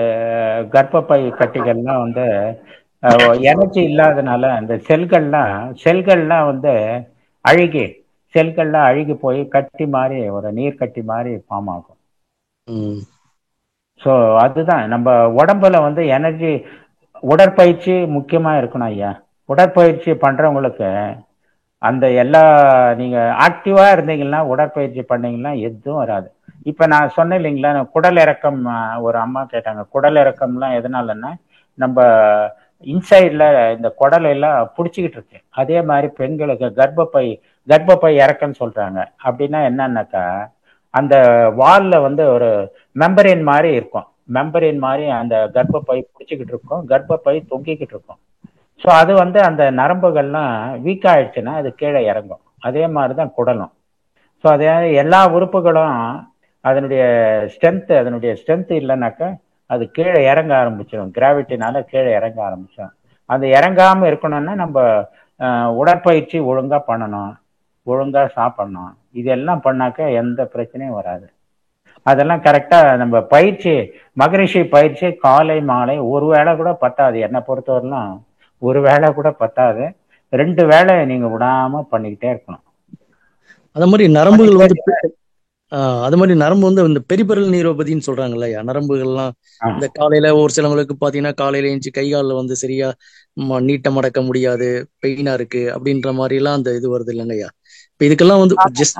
கர்ப்பப்பை கட்டிகள்லாம் வந்து எனர்ஜி இல்லாதனால அந்த செல்கள்லாம் வந்து செல்கள்லாம் அழுகி போய் கட்டி மாதிரி ஒரு நீர் கட்டி மாதிரி ஃபார்ம் ஆகும். ஸோ அதுதான் நம்ம உடம்புல வந்து எனர்ஜி. உடற்பயிற்சி முக்கியமா இருக்கணும் ஐயா. உடற்பயிற்சி பண்றவங்களுக்கு அந்த எல்லா நீங்க ஆக்டிவா இருந்தீங்கன்னா உடற்பயிற்சி பண்ணீங்கன்னா எதுவும் வராது. இப்ப நான் சொன்னேன் இல்லைங்களா, குடல் இறக்கம், ஒரு அம்மா கேட்டாங்க குடல் இறக்கம்லாம் எதனாலன்னா நம்ம இன்சைட்ல இந்த குடலை எல்லாம் பிடிச்சிக்கிட்டு இருக்கு. அதே மாதிரி பெண்களுக்கு கர்ப்பப்பை இறக்கம்னு சொல்றாங்க. அப்படின்னா என்னன்னாக்கா அந்த வால்ல வந்து ஒரு மெம்பரின் மாதிரி இருக்கும். மெம்பரின் மாதிரி அந்த கர்ப்பப்பை பிடிச்சிக்கிட்டு இருக்கும், கர்ப்பப்பை தொங்கிக்கிட்டு இருக்கும். ஸோ அது வந்து அந்த நரம்புகள்லாம் வீக் ஆயிடுச்சுன்னா அது கீழே இறங்கும். அதே மாதிரி தான் குடலும். ஸோ அதே எல்லா உறுப்புகளும் அதனுடைய ஸ்ட்ரென்த் இல்லைனாக்கா அது கீழே இறங்க ஆரம்பிச்சிடும். கிராவிட்டினால கீழே இறங்க ஆரம்பிச்சிடும். அது இறங்காம இருக்கணும்னா நம்ம உடற்பயிற்சி ஒழுங்கா பண்ணணும், ஒழுங்கா சாப்பிடணும். இதெல்லாம் பண்ணாக்க எந்த பிரச்சனையும் வராது. அதெல்லாம் கரெக்டா நம்ம மகரிஷி பயிற்சி காலை மாலை ஒரு வேளை கூட பத்தாது. என்னை பொறுத்தவரைலாம் ஒரு வேளை கூட பத்தாது. 2 வேளை நீங்க விடாம பண்ணிக்கிட்டே இருக்கணும். அது மாதிரி நரம்புகள் வந்து நரம்பு வந்து இந்த பெரிபெரல் நீரோபதின்னு சொல்றாங்கல்ல ஐயா, நரம்புகள்லாம் இந்த காலையில ஒரு சிலவங்களுக்கு பாத்தீங்கன்னா காலையில எழுந்துச்சு கை காலில் வந்து சரியா நீட்டம் அடக்க முடியாது, பெயினா இருக்கு அப்படின்ற மாதிரி எல்லாம் அந்த இது வருது இல்லைங்க ஐயா. இப்ப இதுக்கெல்லாம் வந்து ஜஸ்ட்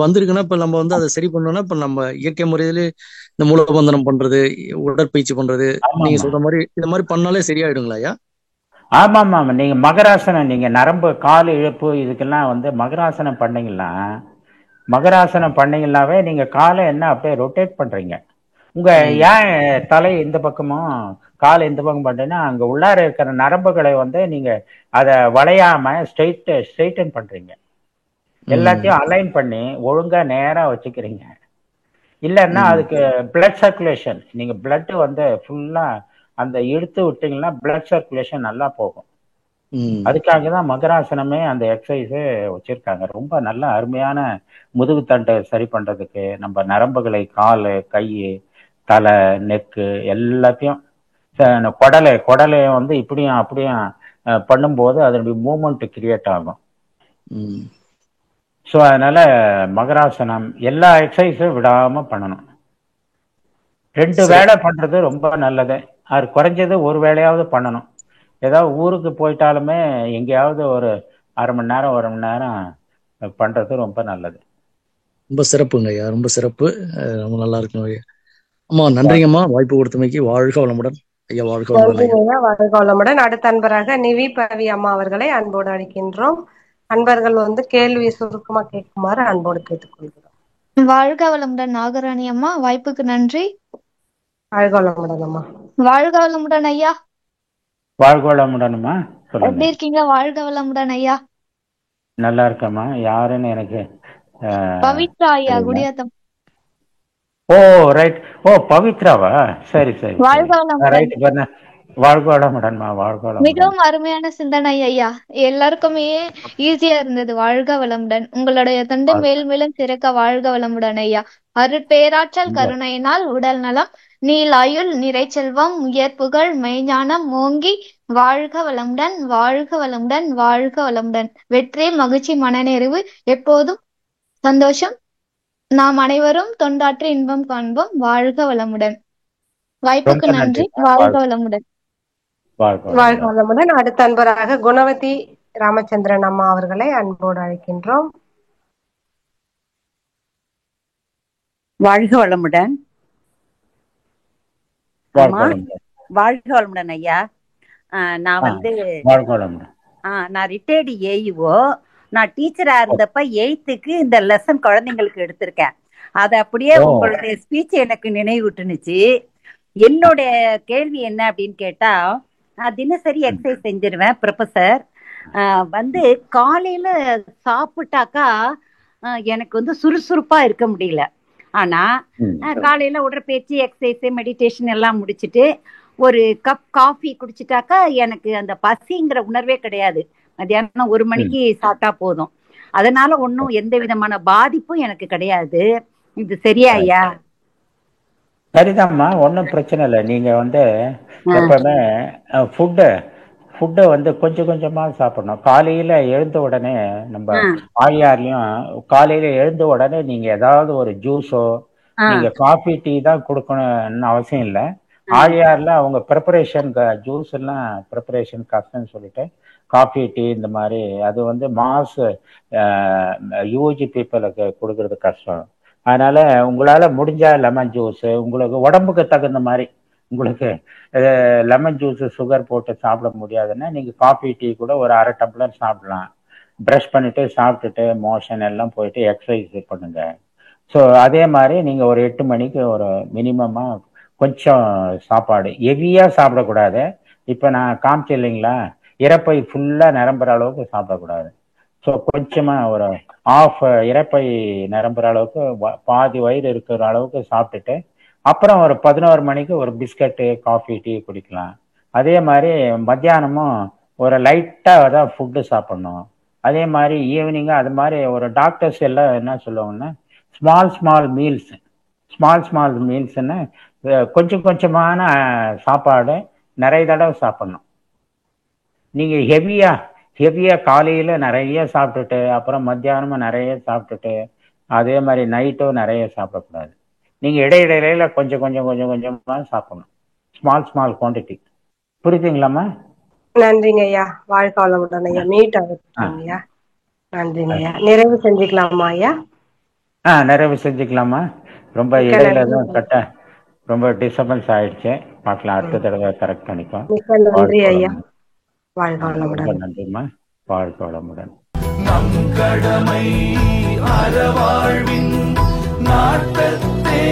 வந்திருக்குன்னா இப்ப நம்ம வந்து அதை சரி பண்ணோம்னா இப்ப நம்ம இயற்கை முறையில இந்த மூலபந்தனம் பண்றது, உடற்பயிற்சி பண்றது, நீங்க சொல்ற மாதிரி இந்த மாதிரி பண்ணாலே சரியாயிடுங்களா ஐயா? ஆமா ஆமா, நீங்க மகராசனம், நீங்க நரம்பு கால் இழுப்பு இதுக்கெல்லாம் வந்து மகராசனம் பண்ணீங்கன்னாவே நீங்க காலை என்ன அப்படியே ரொட்டேட் பண்றீங்க. உங்க ஏன் தலை இந்த பக்கமும் கால் இந்த பக்கம் பண்றீங்கன்னா அங்க உள்ளார இருக்கிற நரம்புகளை வந்து நீங்க அதை வளையாம ஸ்ட்ரெயிட்டன் பண்றீங்க. எல்லாத்தையும் அலைன் பண்ணி ஒழுங்கா நேரா வச்சுக்கிறீங்க. இல்லைன்னா அதுக்கு பிளட் சர்க்குலேஷன், நீங்க பிளட் வந்து ஃபுல்லா அந்த இழுத்து விட்டீங்கன்னா பிளட் சர்க்குலேஷன் நல்லா போகும். அதுக்காக தான் மகராசனமே அந்த எக்ஸசைஸ் வச்சிருக்காங்க. ரொம்ப நல்ல அருமையான முதுகு தண்டை சரி பண்றதுக்கு, நம்ம நரம்புகளை கால் கை தலை நெக்கு எல்லாத்தையும் குடலை வந்து இப்படியும் அப்படியும் பண்ணும்போது அதனுடைய மூமெண்ட் கிரியேட் ஆகும். ஸோ அதனால மகராசனம் எல்லா எக்ஸசைஸும் விடாம பண்ணணும். 2 வேளை பண்றது ரொம்ப நல்லது. அது குறைஞ்சது ஒரு வேளையாவது பண்ணணும். ஏதாவது ஊருக்கு போயிட்டாலுமே எங்கேயாவது ஒரு 1/2 மணி நேரம் 1 மணி நேரம் பண்றது ரொம்ப நல்லது. ரொம்ப சிறப்புங்க ஐயா, ரொம்ப சிறப்பு. ரொம்ப நல்லா இருக்கும் ஐயா. அம்மா நன்றிங்கம்மா, வாய்ப்பு கொடுத்தமைக்கு. வாழ்க வளமுடன் ஐயா, வாழ்க வளமுடன் ஐயா. நன்றிங்க, வாழ்க வளமுடன். அடுத்த அன்பராக நிவி பவி அம்மா அவர்களை அன்போடு அழைக்கின்றோம். அன்பர்கள் கேள்வி சுருக்கமா கேட்குமாறு அன்போடு கேட்டுக்கொள்கிறோம். வாழ்க வளமுடன் நாகராணி அம்மா, வாய்ப்புக்கு நன்றி. வாழ்க வளமுடன் அம்மா. வாழ்க வளமுடன் ஐயா. வாழ்க வளமுடன்மா, எப்படி இருக்கீங்க? வாழ்க வளமுடன் ஐயா. நல்லா இருக்கம்மா. யாருன்னு எனக்கு பவித்ரா ஐயா, குடியாத்தம். ஓ ரைட். ஓ பவித்ராவா? சரி சரி. வாழ்க வளமுடன். வாழ்க வளமுடன்மா, வாழ்க வளமுடன். மிகவும் அருமையான சிந்தனை ஐயா, எல்லாருக்குமே ஈஸியா இருந்தது. வாழ்க வளமுடன். உங்களுடைய தந்தை மேல் மேலும் சிறக்க வாழ்க வளமுடன் ஐயா. அருட்பேராற்றல் கருணையினால் உடல் நலம், நீலாயுள், நிறைச்செல்வம், உயர்ப்புகள், மெய்ஞானம் ஓங்கி வாழ்க வளமுடன், வாழ்க வளமுடன், வாழ்க வளமுடன். வெற்றி, மகிழ்ச்சி, மனநிறைவு, எப்போதும் சந்தோஷம். நாம் அனைவரும் தொண்டாற்றி இன்பம் காண்போம். வாழ்க வளமுடன். வாய்ப்புக்கு நன்றி. வாழ்க வளமுடன். வாழ்க வளமுடன். அடுத்த அன்பராக குணவதி ராமச்சந்திரன் அம்மா அவர்களை அன்போடு அழைக்கின்றோம். வாழ்க வளமுடன். வாழ்க வளமுடன் ஐயா. நான் நான் ரிட்டையர்டு ஏஇஓ. நான் டீச்சரா இருந்தப்ப 8th இந்த லெசன் குழந்தைங்களுக்கு எடுத்திருக்கேன். அது அப்படியே உங்களுடைய ஸ்பீச் எனக்கு நினைவூட்டுனுச்சு. என்னுடைய கேள்வி என்ன அப்படின்னு கேட்டா, நான் தினசரி எக்ஸசைஸ் செஞ்சிருவேன் ப்ரொஃபசர். காலையில சாப்பிட்டாக்கா எனக்கு சுறுசுறுப்பா இருக்க முடியல. ஆனா காலையில உடற்பயிற்சி, எக்ஸசைஸ், மெடிடேஷன் எல்லாம் முடிச்சுட்டு ஒரு கப் காஃபி குடிச்சிட்டாக்கா எனக்கு அந்த பசிங்கிற உணர்வே கிடையாது. மத்தியானம் 1 மணிக்கு சாப்பிட்டா போதும். அதனால ஒன்னும் எந்த விதமான பாதிப்பும் எனக்கு கிடையாது. இது சரியா ஐயா? சரிதாம்மா, ஒன்றும் பிரச்சனை இல்லை. நீங்க எப்பவுமே ஃபுட்டை கொஞ்சம் கொஞ்சமா சாப்பிடணும். காலையில எழுந்த உடனே நம்ம ஆழியார்லயும் காலையில எழுந்த உடனே நீங்க ஏதாவது ஒரு ஜூஸோ நீங்க காஃபி டீ தான் கொடுக்கணும்னு அவசியம் இல்லை. ஆழியார்ல அவங்க ப்ரிப்பரேஷன் ஜூஸ் எல்லாம் ப்ரிப்பரேஷன் கஷ்டம்னு சொல்லிட்டு காஃபி டீ இந்த மாதிரி அது மாஸ் யூஜி பீப்புளுக்கு கொடுக்கறது கஷ்டம். அதனால உங்களால முடிஞ்சா லெமன் ஜூஸ், உங்களுக்கு உடம்புக்கு தகுந்த மாதிரி உங்களுக்கு லெமன் ஜூஸ் சுகர் போட்டு சாப்பிட முடியாதுன்னா நீங்க காஃபி டீ கூட ஒரு 1/2 டம்ளர் சாப்பிடலாம். ப்ரஷ் பண்ணிட்டு சாப்பிட்டுட்டு மோஷன் எல்லாம் போயிட்டு எக்ஸசைஸ் பண்ணுங்க. ஸோ அதே மாதிரி நீங்க ஒரு 8 மணிக்கு ஒரு மினிமமா கொஞ்சம் சாப்பாடு ஹெவியா சாப்பிடக்கூடாது. இப்ப நான் காமிச்சேன் இல்லைங்களா, இறப்பை ஃபுல்லா நிரம்புற அளவுக்கு சாப்பிடக்கூடாது. ஸோ கொஞ்சமா ஒரு ஆஃப் இறப்பை நிரம்புற அளவுக்கு பாதி வயிறு இருக்கிற அளவுக்கு சாப்பிட்டுட்டு அப்புறம் ஒரு 11 மணிக்கு ஒரு பிஸ்கட்டு, காஃபி, டீ குடிக்கலாம். அதே மாதிரி மத்தியானமும் ஒரு லைட்டா தான் ஃபுட்டு சாப்பிடணும். அதே மாதிரி ஈவினிங்கு அது மாதிரி ஒரு டாக்டர்ஸ் எல்லாம் என்ன சொல்லுவாங்கன்னா ஸ்மால் மீல்ஸ்ன்னு கொஞ்சம் கொஞ்சமான சாப்பாடு நிறைய தடவை சாப்பிடணும். நீங்க ஹெவியா காலையில நிறைய சாப்பிட்டுட்டு அப்புறம் மத்தியானமும் நிறைய சாப்பிட்டுட்டு அதே மாதிரி நைட்டும் நிறைய சாப்பிடக்கூடாது. நீங்க இடையிடையில கொஞ்சம் கொஞ்சமா சாப்பிடணும். Small quantity. புரியுதுங்களாம்மா? நன்றிங்க ஐயா. வாழ்க வளமுடன் ஐயா. மீட் ஆகுதுங்கய்யா. நன்றிங்க ஐயா. நிறைவு செஞ்சுக்கலாமா ஐயா? நிறைவு செஞ்சுக்கலாமா? ரொம்ப இடையில தான் ரொம்ப டிஸ்டர்பன்ஸ் ஆயிடுச்சு. பார்க்கலாம், அடுத்த தடவை கரெக்ட் பண்ணிக்கோ. நன்றி ஐயா. வாழ்க வளமுடன். நன்றிம்மா. வாழ்க வளமுடன். நம் கடமை அறவாழ்வின் நாட்டத்தே